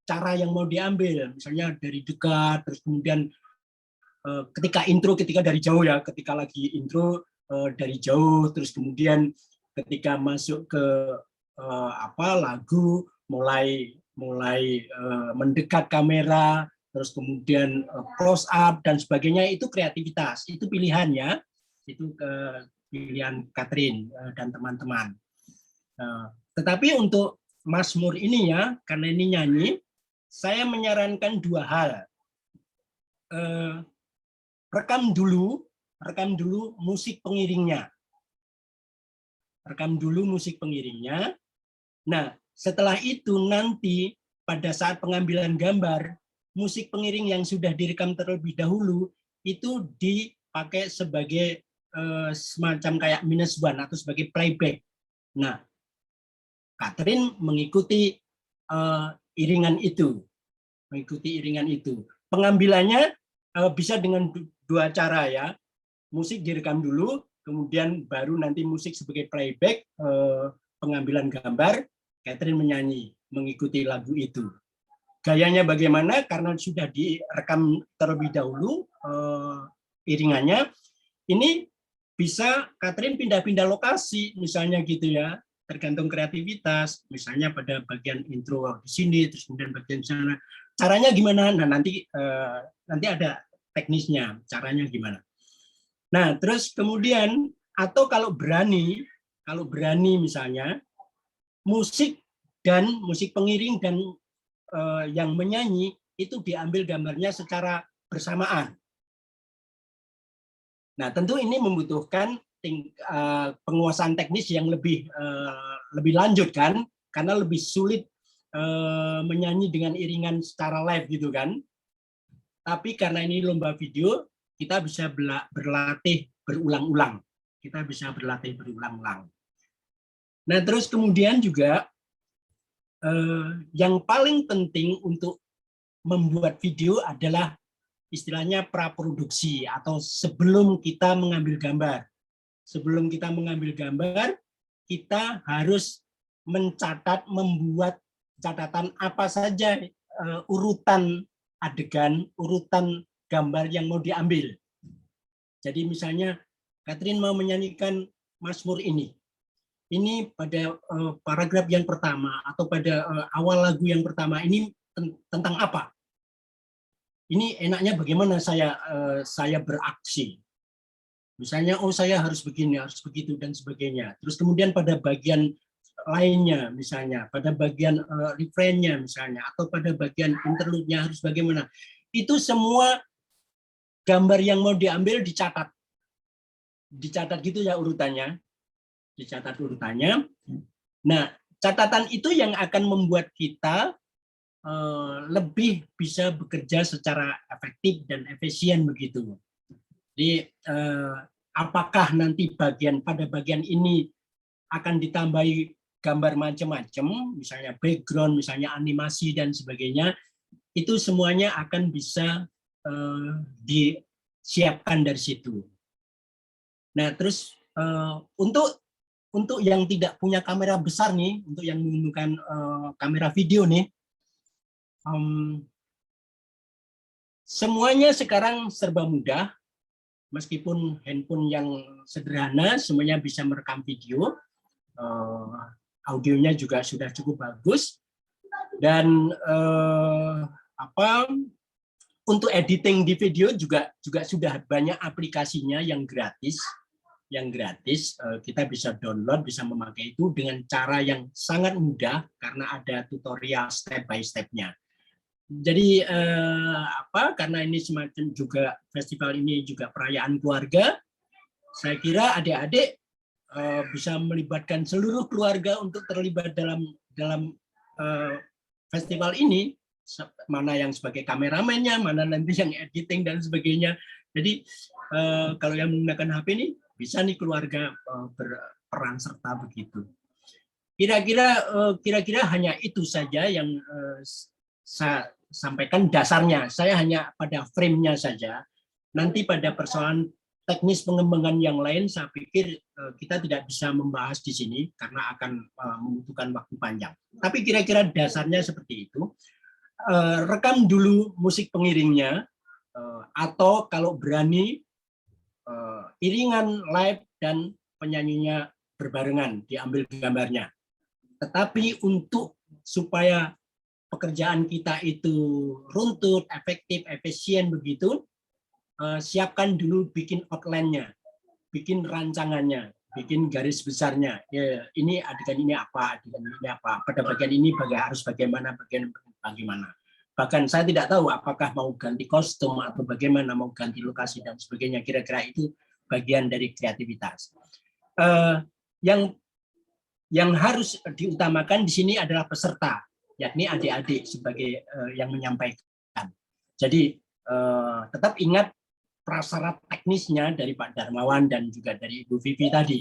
cara yang mau diambil, misalnya dari dekat, terus kemudian ketika dari jauh ya, ketika lagi intro dari jauh, terus kemudian ketika masuk ke lagu mulai mendekat kamera, terus kemudian close up dan sebagainya, itu kreativitas, itu pilihannya, itu pilihan Catherine dan teman-teman. Tetapi untuk Mazmur ini ya, karena ini nyanyi, saya menyarankan dua hal. Rekam dulu musik pengiringnya. Nah, setelah itu nanti pada saat pengambilan gambar, musik pengiring yang sudah direkam terlebih dahulu itu dipakai sebagai semacam kayak -1 atau sebagai playback. Nah, Catherine mengikuti iringan itu. Pengambilannya bisa dengan dua cara ya. Musik direkam dulu, kemudian baru nanti musik sebagai playback, pengambilan gambar, Catherine menyanyi, mengikuti lagu itu. Gayanya bagaimana? Karena sudah direkam terlebih dahulu iringannya, ini bisa Catherine pindah-pindah lokasi, misalnya gitu ya. Tergantung kreativitas, misalnya pada bagian intro di sini, terus kemudian bagian sana. Caranya gimana? Nah, nanti ada teknisnya, caranya gimana. Nah, terus kemudian, atau kalau berani misalnya, musik pengiring dan yang menyanyi, itu diambil gambarnya secara bersamaan. Nah, tentu ini membutuhkan penguasaan teknis yang lebih lanjut kan, karena lebih sulit menyanyi dengan iringan secara live gitu kan. Tapi karena ini lomba video, kita bisa berlatih berulang-ulang. Nah, terus kemudian juga yang paling penting untuk membuat video adalah istilahnya praproduksi, atau sebelum kita mengambil gambar. Sebelum kita mengambil gambar, kita harus mencatat, membuat catatan apa saja urutan adegan, urutan gambar yang mau diambil. Jadi misalnya Catherine mau menyanyikan Mazmur ini. Ini pada paragraf yang pertama atau pada awal lagu yang pertama ini tentang apa? Ini enaknya bagaimana saya beraksi. Misalnya, oh saya harus begini, harus begitu, dan sebagainya. Terus kemudian pada bagian lainnya, misalnya, pada bagian refrainnya misalnya, atau pada bagian interlude-nya harus bagaimana. Itu semua gambar yang mau diambil dicatat. Dicatat gitu ya urutannya. Dicatat urutannya. Nah, catatan itu yang akan membuat kita lebih bisa bekerja secara efektif dan efisien begitu. Jadi apakah nanti pada bagian ini akan ditambahi gambar macam-macam, misalnya background, misalnya animasi dan sebagainya, itu semuanya akan bisa disiapkan dari situ. Nah, terus untuk yang tidak punya kamera besar nih, untuk yang menggunakan kamera video nih, semuanya sekarang serba mudah. Meskipun handphone yang sederhana, semuanya bisa merekam video, audionya juga sudah cukup bagus, dan untuk editing di video juga sudah banyak aplikasinya yang gratis. Kita bisa download, bisa memakai itu dengan cara yang sangat mudah karena ada tutorial step by step-nya. Jadi karena ini semacam juga festival ini juga perayaan keluarga, saya kira adik-adik bisa melibatkan seluruh keluarga untuk terlibat dalam festival ini, mana yang sebagai kameramennya, mana nanti yang editing dan sebagainya. Jadi kalau yang menggunakan HP ini bisa nih keluarga berperan serta begitu. Kira-kira hanya itu saja yang saya sampaikan dasarnya. Saya hanya pada frame-nya saja. Nanti pada persoalan teknis pengembangan yang lain, saya pikir kita tidak bisa membahas di sini karena akan membutuhkan waktu panjang. Tapi kira-kira dasarnya seperti itu. Rekam dulu musik pengiringnya, atau kalau berani iringan live dan penyanyinya berbarengan, diambil gambarnya. Tetapi untuk supaya pekerjaan kita itu runtut, efektif, efisien begitu, siapkan dulu bikin outline-nya, bikin rancangannya, bikin garis besarnya. Ya, ini adegan ini apa, adegan ini apa, pada bagian ini harus bagaimana, bagian bagaimana. Bahkan saya tidak tahu apakah mau ganti kostum atau bagaimana, mau ganti lokasi dan sebagainya. Kira-kira itu bagian dari kreativitas. Yang harus diutamakan di sini adalah peserta, yakni adik-adik sebagai yang menyampaikan. Jadi tetap ingat prasyarat teknisnya dari Pak Darmawan dan juga dari Ibu Vivi tadi.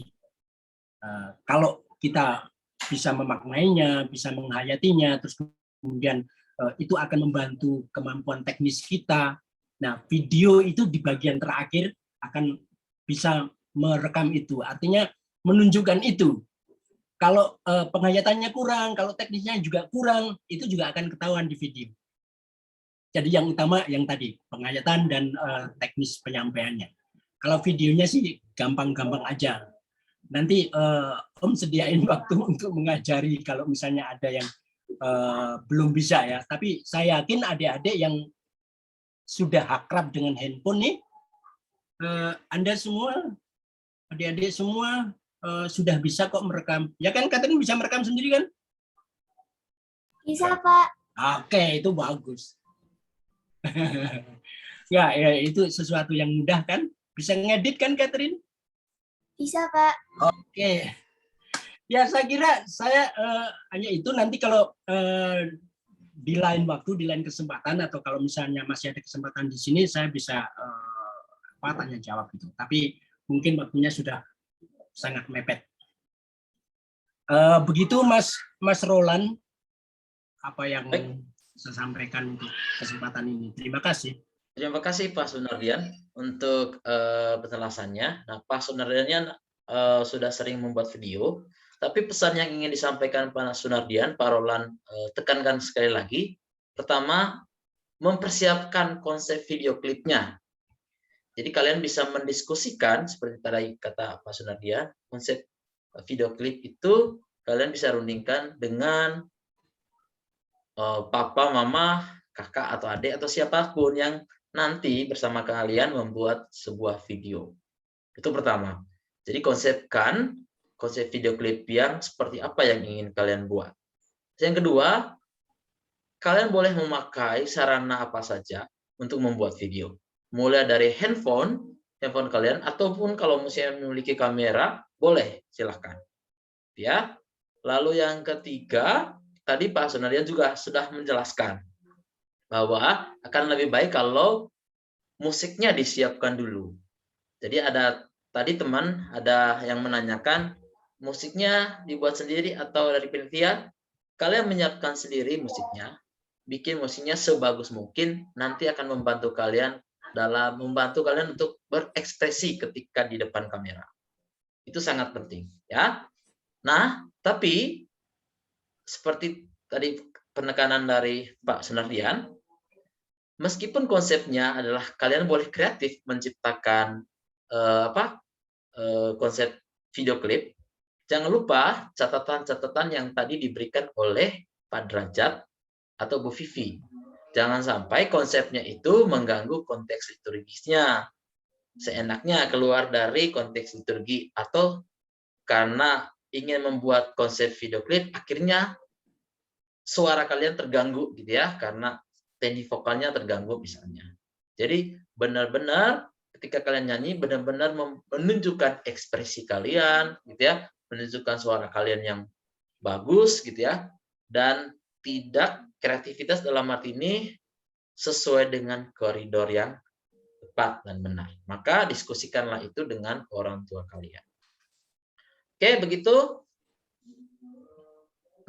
Kalau kita bisa memaknainya, bisa menghayatinya, terus kemudian itu akan membantu kemampuan teknis kita. Nah, video itu di bagian terakhir akan bisa merekam itu, artinya menunjukkan itu. Kalau penghayatannya kurang, kalau teknisnya juga kurang, itu juga akan ketahuan di video. Jadi yang utama yang tadi, penghayatan dan teknis penyampaiannya. Kalau videonya sih gampang-gampang aja. Nanti Om sediain waktu untuk mengajari kalau misalnya ada yang belum bisa ya. Tapi saya yakin adik-adik yang sudah akrab dengan handphone nih, Anda semua, adik-adik semua sudah bisa kok merekam. Ya kan, Catherine bisa merekam sendiri kan? Bisa, Pak. Oke, itu bagus. Ya, itu sesuatu yang mudah kan? Bisa ngedit kan, Catherine? Bisa, Pak. Oke. Ya, saya kira saya hanya itu. Nanti kalau di lain waktu, di lain kesempatan, atau kalau misalnya masih ada kesempatan di sini, saya bisa tanya jawab itu. Tapi mungkin waktunya sudah sangat mepet. Begitu Mas Roland, apa yang saya sampaikan untuk kesempatan ini. Terima kasih. Terima kasih Pak Sunardian untuk penjelasannya. Nah, Pak Sunardian sudah sering membuat video. Tapi pesan yang ingin disampaikan Pak Sunardian, Pak Roland tekankan sekali lagi. Pertama, mempersiapkan konsep video klipnya. Jadi kalian bisa mendiskusikan seperti tadi kata Pak Sunardian, konsep video klip itu kalian bisa rundingkan dengan papa, mama, kakak atau adik atau siapapun yang nanti bersama kalian membuat sebuah video. Itu pertama. Jadi konsepkan konsep video klip yang seperti apa yang ingin kalian buat. Yang kedua, kalian boleh memakai sarana apa saja untuk membuat video. Mulai dari handphone kalian, ataupun kalau misalnya memiliki kamera, boleh, silahkan. Ya. Lalu yang ketiga, tadi Pak Sunardian juga sudah menjelaskan bahwa akan lebih baik kalau musiknya disiapkan dulu. Jadi tadi teman ada yang menanyakan musiknya dibuat sendiri atau dari panitia. Kalian menyiapkan sendiri musiknya, bikin musiknya sebagus mungkin, nanti akan membantu kalian untuk berekspresi ketika di depan kamera. Itu sangat penting, ya. Nah, tapi seperti tadi penekanan dari Pak Sunardian, meskipun konsepnya adalah kalian boleh kreatif menciptakan konsep video klip, jangan lupa catatan-catatan yang tadi diberikan oleh Pak Derajat atau Bu Vivi. Jangan sampai konsepnya itu mengganggu konteks liturgisnya. Seenaknya keluar dari konteks liturgi, atau karena ingin membuat konsep video klip, akhirnya suara kalian terganggu gitu ya, karena teknik vokalnya terganggu misalnya. Jadi benar-benar ketika kalian nyanyi, benar-benar menunjukkan ekspresi kalian gitu ya, menunjukkan suara kalian yang bagus gitu ya, dan tidak kreativitas dalam arti ini sesuai dengan koridor yang tepat dan benar. Maka diskusikanlah itu dengan orang tua kalian. Oke, begitu.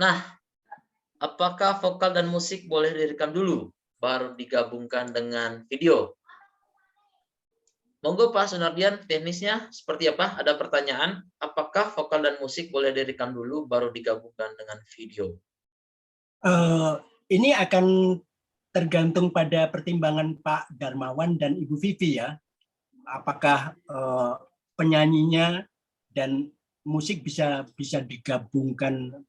Nah, apakah vokal dan musik boleh direkam dulu, baru digabungkan dengan video? Monggo Pak Sunardian, teknisnya seperti apa? Ada pertanyaan, apakah vokal dan musik boleh direkam dulu, baru digabungkan dengan video? Ini akan tergantung pada pertimbangan Pak Darmawan dan Ibu Vivi ya. Apakah penyanyinya dan musik bisa digabungkan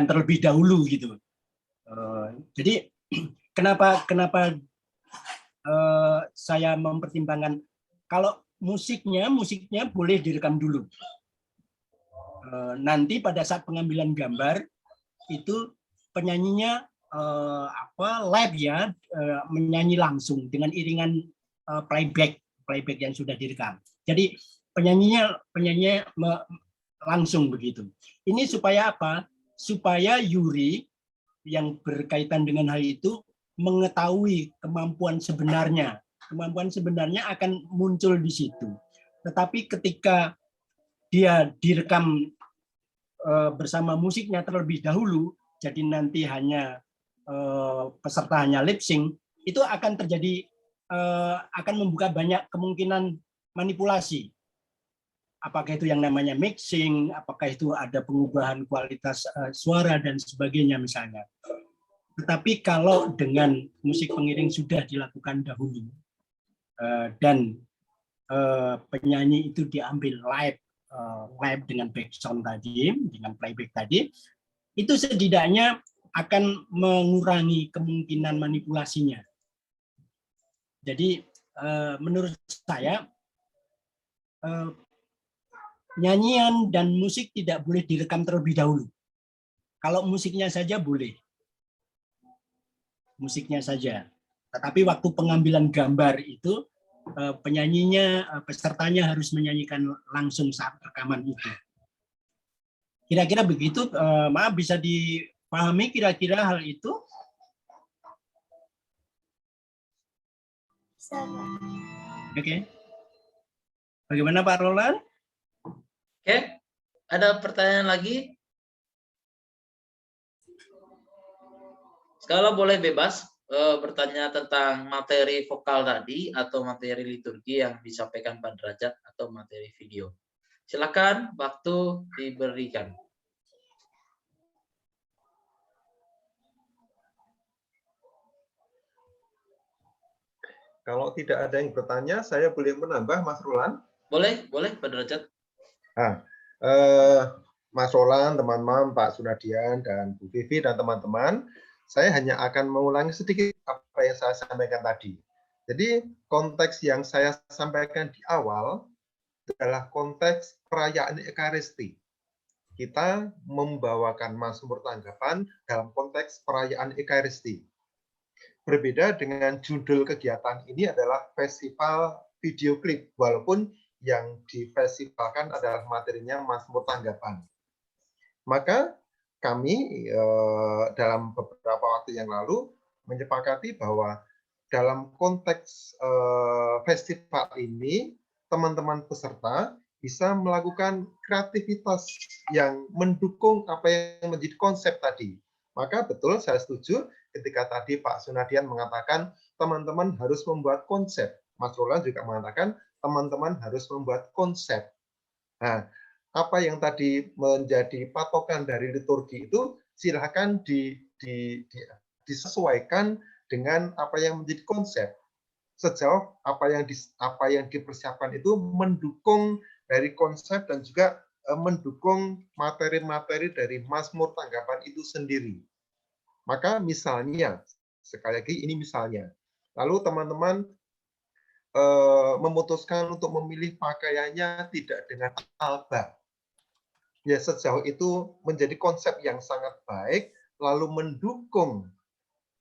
terlebih dahulu gitu. Jadi kenapa saya mempertimbangkan kalau musiknya boleh direkam dulu. Nanti pada saat pengambilan gambar itu penyanyinya live ya, menyanyi langsung dengan iringan playback yang sudah direkam. Jadi penyanyinya langsung begitu. Ini supaya apa? Supaya Yuri yang berkaitan dengan hal itu mengetahui kemampuan sebenarnya. Kemampuan sebenarnya akan muncul di situ. Tetapi ketika dia direkam bersama musiknya terlebih dahulu, jadi nanti hanya peserta hanya lip sync, itu akan terjadi akan membuka banyak kemungkinan manipulasi. Apakah itu yang namanya mixing, apakah itu ada pengubahan kualitas suara dan sebagainya misalnya. Tetapi kalau dengan musik pengiring sudah dilakukan dahulu dan penyanyi itu diambil live dengan background tadi, dengan playback tadi, itu setidaknya akan mengurangi kemungkinan manipulasinya. Jadi menurut saya nyanyian dan musik tidak boleh direkam terlebih dahulu. Kalau musiknya saja boleh. Musiknya saja. Tetapi waktu pengambilan gambar itu penyanyinya, pesertanya harus menyanyikan langsung saat rekaman itu. Kira-kira begitu, maaf bisa dipahami kira-kira hal itu? Oke. Bagaimana Pak Roland? Oke, ada pertanyaan lagi? Kalau boleh bebas bertanya tentang materi vokal tadi atau materi liturgi yang disampaikan Pak Derajat atau materi video. Silakan, waktu diberikan. Kalau tidak ada yang bertanya, saya boleh menambah, Mas Roland? Boleh, Pak Derajat. Nah, Mas Roland, teman-teman, Pak Sunadian, dan Bu Vivi, dan teman-teman, saya hanya akan mengulangi sedikit apa yang saya sampaikan tadi. Jadi, konteks yang saya sampaikan di awal adalah konteks perayaan Ekaristi. Kita membawakan Mazmur Tanggapan dalam konteks perayaan Ekaristi. Berbeda dengan judul kegiatan ini adalah festival video klip, walaupun yang difestivalkan adalah materinya Mazmur Tanggapan. Maka kami dalam beberapa waktu yang lalu menyepakati bahwa dalam konteks festival ini, teman-teman peserta bisa melakukan kreativitas yang mendukung apa yang menjadi konsep tadi. Maka betul saya setuju ketika tadi Pak Sunadian mengatakan teman-teman harus membuat konsep. Mas Roland juga mengatakan teman-teman harus membuat konsep. Nah, apa yang tadi menjadi patokan dari liturgi itu silakan disesuaikan dengan apa yang menjadi konsep. Sejauh apa yang dipersiapkan itu mendukung dari konsep dan juga mendukung materi-materi dari Mazmur Tanggapan itu sendiri. Maka misalnya, sekali lagi ini misalnya, lalu teman-teman memutuskan untuk memilih pakaiannya tidak dengan alba. Ya, sejauh itu menjadi konsep yang sangat baik, lalu mendukung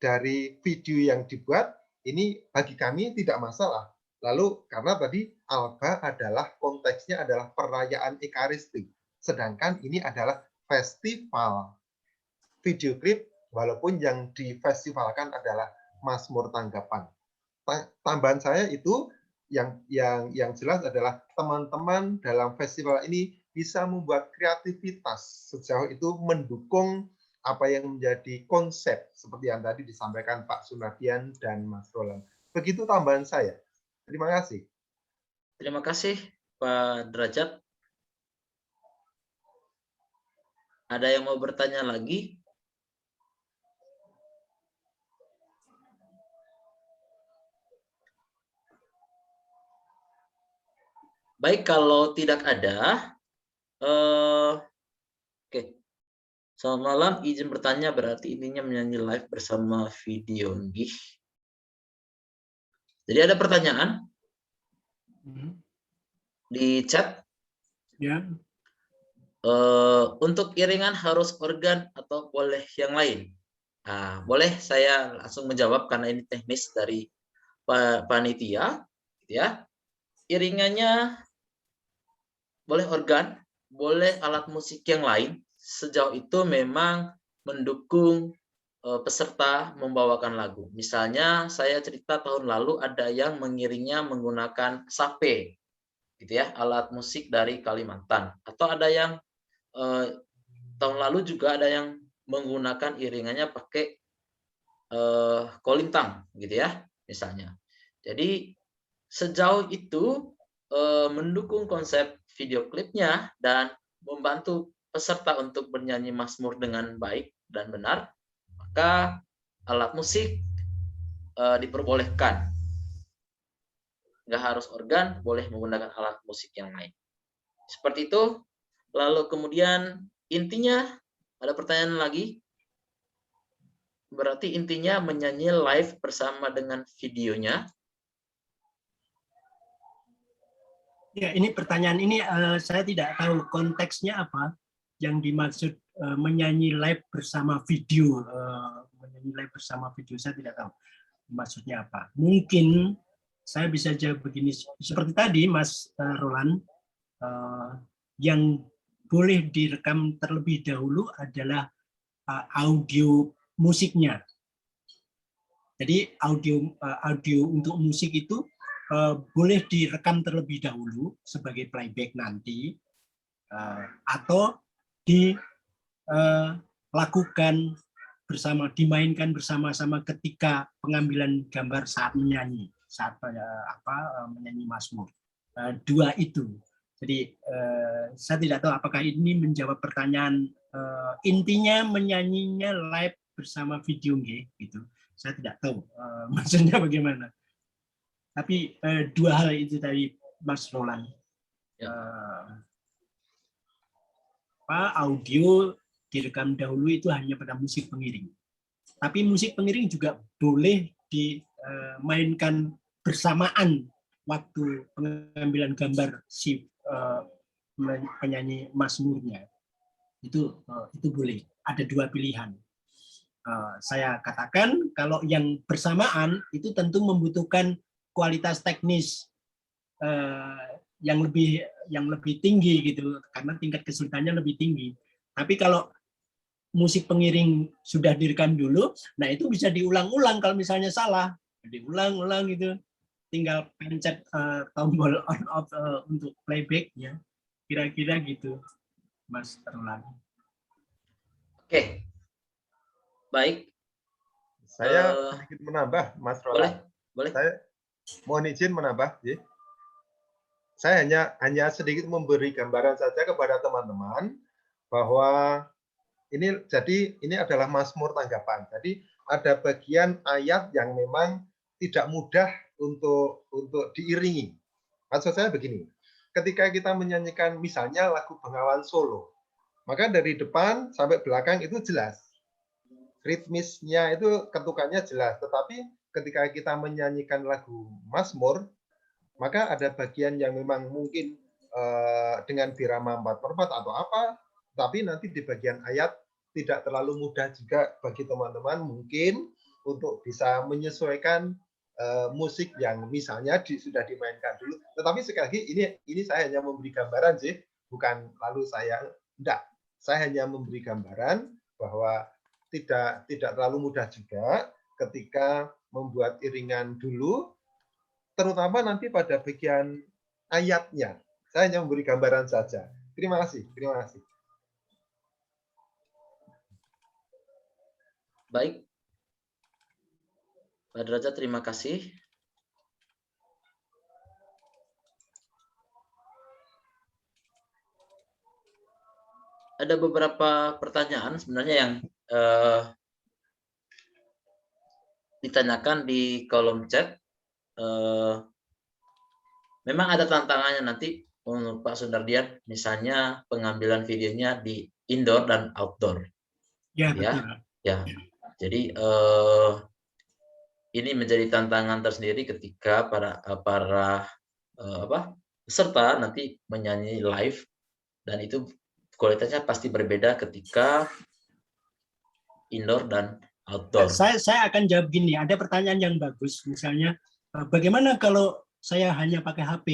dari video yang dibuat, ini bagi kami tidak masalah. Lalu karena tadi alba adalah konteksnya adalah perayaan Ekaristi, sedangkan ini adalah festival video klip, walaupun yang difestivalkan adalah Mazmur Tanggapan. Tambahan saya itu yang jelas adalah teman-teman dalam festival ini bisa membuat kreativitas sejauh itu mendukung apa yang menjadi konsep seperti yang tadi disampaikan Pak Sunadian dan Mas Roland. Begitu tambahan saya. Terima kasih. Terima kasih Pak Derajat. Ada yang mau bertanya lagi? Baik, kalau tidak ada, oke. Selamat malam, izin bertanya, berarti intinya menyanyi live bersama video nggih. Jadi ada pertanyaan di chat. Ya. Untuk iringan harus organ atau boleh yang lain? Nah, boleh saya langsung menjawab karena ini teknis dari panitia, ya. Iringannya boleh organ, boleh alat musik yang lain, sejauh itu memang mendukung peserta membawakan lagu. Misalnya saya cerita tahun lalu ada yang mengiringnya menggunakan sape, gitu ya, alat musik dari Kalimantan. Atau ada yang tahun lalu juga ada yang menggunakan iringannya pakai kolintang, gitu ya, misalnya. Jadi sejauh itu mendukung konsep video klipnya dan membantu peserta untuk bernyanyi Mazmur dengan baik dan benar, maka alat musik diperbolehkan. Nggak harus organ, boleh menggunakan alat musik yang lain. Seperti itu. Lalu kemudian intinya, ada pertanyaan lagi? Berarti intinya menyanyi live bersama dengan videonya. Ya, ini pertanyaan ini saya tidak tahu konteksnya apa yang dimaksud menyanyi live bersama video. Menyanyi live bersama video saya tidak tahu maksudnya apa. Mungkin saya bisa jawab begini, seperti tadi Mas Roland, yang boleh direkam terlebih dahulu adalah audio musiknya. Jadi audio untuk musik itu boleh direkam terlebih dahulu sebagai playback nanti, atau dilakukan dimainkan bersama-sama ketika pengambilan gambar saat menyanyi, saat menyanyi Mazmur. Dua itu. Jadi saya tidak tahu apakah ini menjawab pertanyaan intinya menyanyinya live bersama video gitu. Saya tidak tahu maksudnya bagaimana. Tapi dua hal itu tadi Mas Roland. Ya. Audio direkam dahulu itu hanya pada musik pengiring. Tapi musik pengiring juga boleh dimainkan bersamaan waktu pengambilan gambar si penyanyi mazmurnya. Itu boleh. Ada dua pilihan. Saya katakan kalau yang bersamaan itu tentu membutuhkan kualitas teknis yang lebih tinggi gitu, karena tingkat kesulitannya lebih tinggi. Tapi kalau musik pengiring sudah direkam dulu, nah itu bisa diulang-ulang kalau misalnya salah, diulang-ulang gitu, tinggal pencet tombol on off untuk playbacknya, kira-kira gitu, Mas Roland. Oke, baik. Saya sedikit menambah, Mas Roland. Boleh. Saya mohon izin menambah. Ya. Saya hanya sedikit memberi gambaran saja kepada teman-teman bahwa ini adalah Mazmur tanggapan. Jadi ada bagian ayat yang memang tidak mudah untuk diiringi. Maksud saya begini, ketika kita menyanyikan misalnya lagu Bengawan Solo, maka dari depan sampai belakang itu jelas. Ritmisnya itu ketukannya jelas. Tetapi ketika kita menyanyikan lagu Mazmur, maka ada bagian yang memang mungkin dengan birama 4/4 atau apa, tapi nanti di bagian ayat tidak terlalu mudah juga bagi teman-teman mungkin untuk bisa menyesuaikan musik yang misalnya sudah dimainkan dulu. Tetapi sekali lagi ini saya hanya memberi gambaran sih, bukan lalu saya hanya memberi gambaran bahwa tidak terlalu mudah juga ketika membuat iringan dulu, terutama nanti pada bagian ayatnya. Saya hanya memberi gambaran saja. Terima kasih. Baik. Pak Derajat, terima kasih. Ada beberapa pertanyaan sebenarnya yang ditanyakan di kolom chat. Memang ada tantangannya nanti untuk Pak Sundardian, misalnya pengambilan videonya di indoor dan outdoor. Ya, betul. Ya. Jadi ini menjadi tantangan tersendiri ketika para peserta nanti menyanyi live, dan itu kualitasnya pasti berbeda ketika indoor dan outdoor. Saya akan jawab gini, ada pertanyaan yang bagus, misalnya bagaimana kalau saya hanya pakai HP,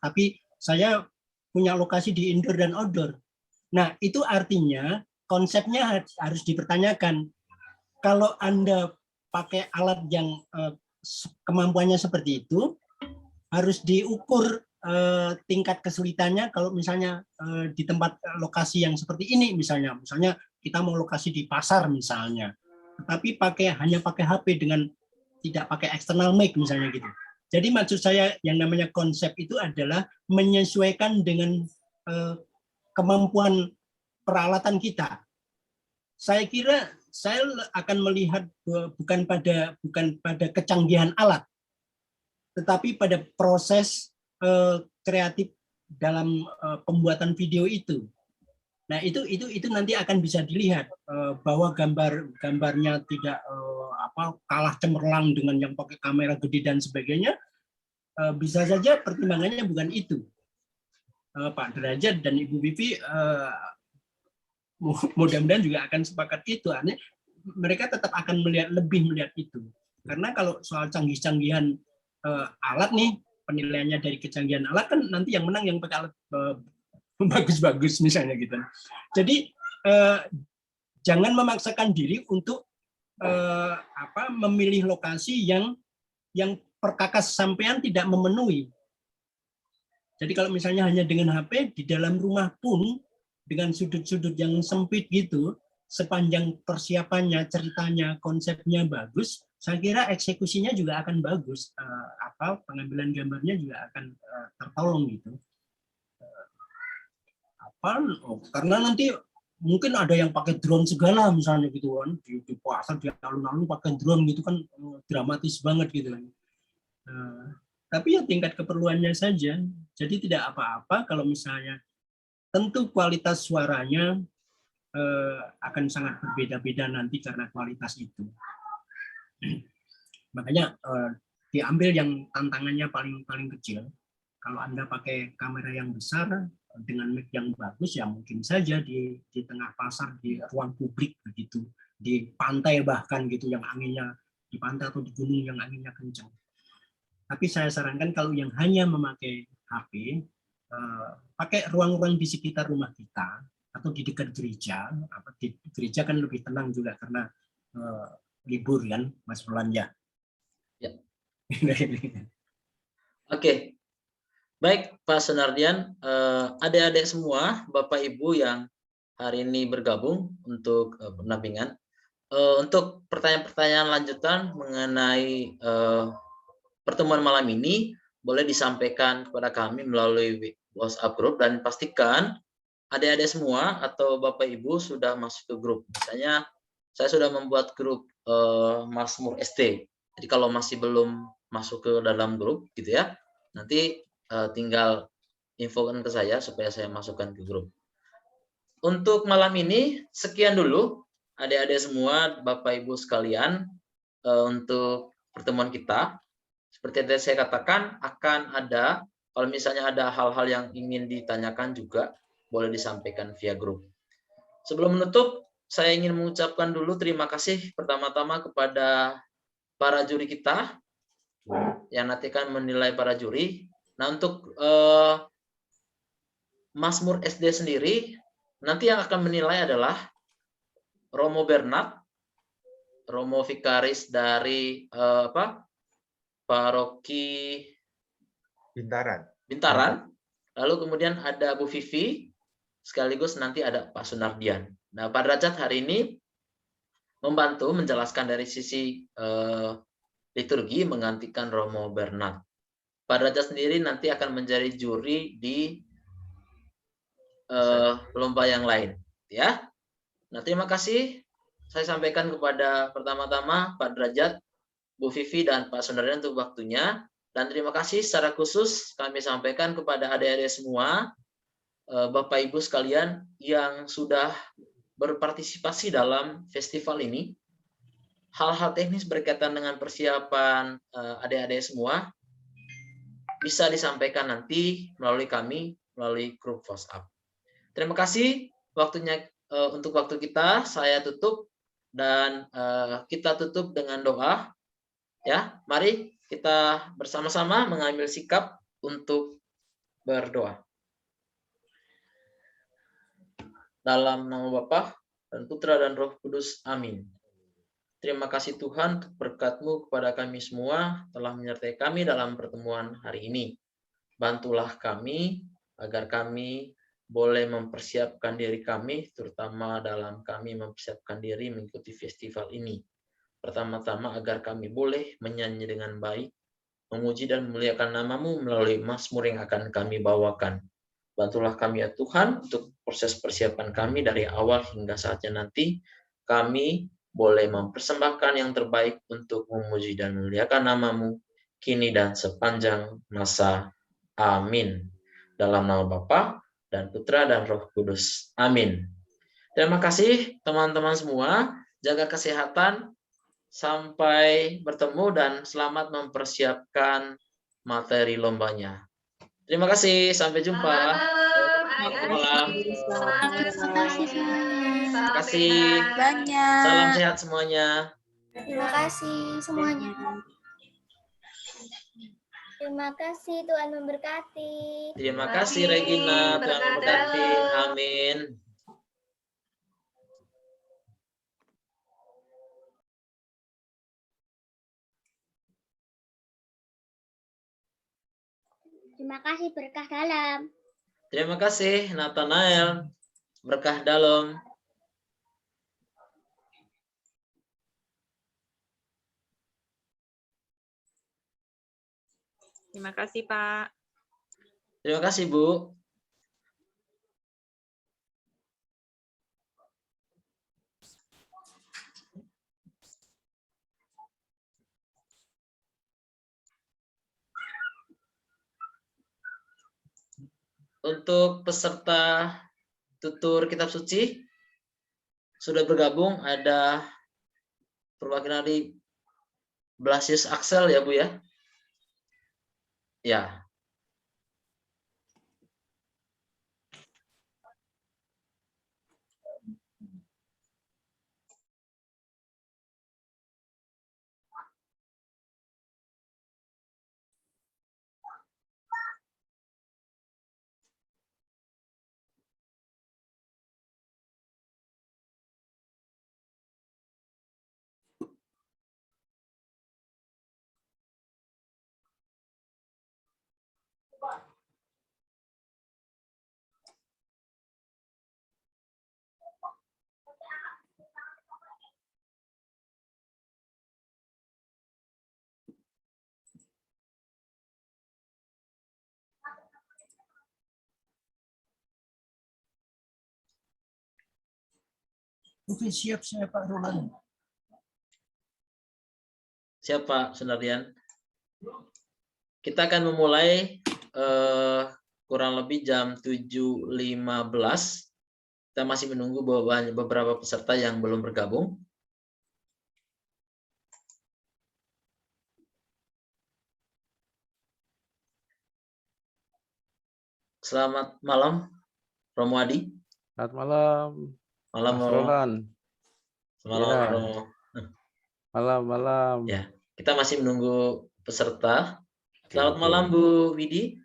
tapi saya punya lokasi di indoor dan outdoor. Nah, itu artinya konsepnya harus dipertanyakan. Kalau Anda pakai alat yang kemampuannya seperti itu, harus diukur tingkat kesulitannya. Kalau misalnya di tempat lokasi yang seperti ini, misalnya kita mau lokasi di pasar misalnya, tetapi hanya pakai HP dengan tidak pakai external mic misalnya gitu. Jadi maksud saya yang namanya konsep itu adalah menyesuaikan dengan kemampuan peralatan kita. Saya kira saya akan melihat bukan pada kecanggihan alat, tetapi pada proses kreatif dalam pembuatan video itu. Nah, itu nanti akan bisa dilihat bahwa gambarnya tidak kalah cemerlang dengan yang pakai kamera gede dan sebagainya. Bisa saja pertimbangannya bukan itu. Pak Derajat dan Ibu Vivi mudah-mudahan juga akan sepakat itu. Artinya mereka tetap akan lebih melihat itu. Karena kalau soal canggih-canggihan alat nih, penilaiannya dari kecanggihan alat kan nanti yang menang yang pakai alat bagus-bagus misalnya gitu. Jadi jangan memaksakan diri untuk memilih lokasi yang perkakas sampean tidak memenuhi. Jadi kalau misalnya hanya dengan HP di dalam rumah pun dengan sudut-sudut yang sempit gitu, sepanjang persiapannya, ceritanya, konsepnya bagus, saya kira eksekusinya juga akan bagus. Pengambilan gambarnya juga akan tertolong gitu. Karena nanti mungkin ada yang pakai drone segala misalnya gitu kan, di pasar di alun-alun pakai drone gitu kan, dramatis banget gitu kan. Tapi ya tingkat keperluannya saja. Jadi tidak apa-apa kalau misalnya tentu kualitas suaranya akan sangat berbeda-beda nanti karena kualitas itu. Makanya diambil yang tantangannya paling kecil. Kalau Anda pakai kamera yang besar dengan mic yang bagus, ya mungkin saja di tengah pasar, di ruang publik begitu, di pantai bahkan gitu, yang anginnya di pantai atau di gunung yang anginnya kencang. Tapi saya sarankan kalau yang hanya memakai HP, pakai ruang-ruang di sekitar rumah kita atau di dekat gereja. Di gereja kan lebih tenang juga karena libur kan, Mas Roland ya. Ya. Oke. Baik, Pak Sunardian, adik-adik semua, Bapak Ibu yang hari ini bergabung untuk pendampingan. Untuk pertanyaan-pertanyaan lanjutan mengenai pertemuan malam ini, boleh disampaikan kepada kami melalui WhatsApp group, dan pastikan adik-adik semua atau Bapak Ibu sudah masuk ke grup. Misalnya, saya sudah membuat grup Mazmur ST. Jadi kalau masih belum masuk ke dalam grup, gitu ya, nanti tinggal infokan ke saya supaya saya masukkan ke grup. Untuk malam ini sekian dulu adik-adik semua, Bapak Ibu sekalian, untuk pertemuan kita. Seperti yang saya katakan, akan ada, kalau misalnya ada hal-hal yang ingin ditanyakan juga boleh disampaikan via grup. Sebelum menutup, saya ingin mengucapkan dulu terima kasih pertama-tama kepada para juri kita yang nanti akan menilai para juri. Nah, untuk Mazmur SD sendiri, nanti yang akan menilai adalah Romo Bernard, Romo Vikaris dari Paroki Bintaran. Lalu kemudian ada Bu Vivi, sekaligus nanti ada Pak Sunardian. Nah, Pak Derajat hari ini membantu menjelaskan dari sisi liturgi menggantikan Romo Bernard. Pak Derajat sendiri nanti akan menjadi juri di lomba yang lain, ya. Nah, terima kasih. Saya sampaikan kepada pertama-tama Pak Derajat, Bu Vivi, dan Pak Sunardian untuk waktunya. Dan terima kasih secara khusus kami sampaikan kepada adik-adik semua, Bapak Ibu sekalian yang sudah berpartisipasi dalam festival ini. Hal-hal teknis berkaitan dengan persiapan adik-adik semua bisa disampaikan nanti melalui kami, melalui grup WhatsApp. Terima kasih waktunya. Untuk waktu kita, saya tutup, dan kita tutup dengan doa. Ya, mari kita bersama-sama mengambil sikap untuk berdoa. Dalam nama Bapa dan Putra dan Roh Kudus. Amin. Terima kasih Tuhan untuk berkat-Mu kepada kami semua telah menyertai kami dalam pertemuan hari ini. Bantulah kami agar kami boleh mempersiapkan diri kami, terutama dalam kami mempersiapkan diri mengikuti festival ini. Pertama-tama agar kami boleh menyanyi dengan baik, memuji dan memuliakan nama-Mu melalui mazmur yang akan kami bawakan. Bantulah kami ya Tuhan untuk proses persiapan kami dari awal hingga saatnya nanti. Kami boleh mempersembahkan yang terbaik untuk memuji dan memuliakan nama-Mu kini dan sepanjang masa. Amin. Dalam nama Bapa dan Putra dan Roh Kudus. Amin. Terima kasih teman-teman semua. Jaga kesehatan. Sampai bertemu dan selamat mempersiapkan materi lombanya. Terima kasih. Sampai jumpa. Selamat malam. Terima kasih semuanya. Terima kasih. Salam sehat semuanya. Terima kasih semuanya. Terima kasih, Tuhan memberkati. Terima kasih Regina, Tuhan memberkati. Amin. Terima kasih berkah dalam. Terima kasih Nathanael, berkah dalam. Terima kasih, Pak. Terima kasih, Bu. untuk peserta tutur kitab suci sudah bergabung, ada perwakilan dari Blasius Axel ya Bu ya. Ya. Oke, siap saya Pak Roland. Siapa Sunardian? Kita akan memulai kurang lebih jam 7.15. Kita masih menunggu beberapa peserta yang belum bergabung. Selamat malam, Romo Adi. Selamat malam, Malam, Mas Romo. Roland. Malam, Ya. Romo. Malam. Ya, kita masih menunggu peserta. Selamat Oke. malam, Bu Widi.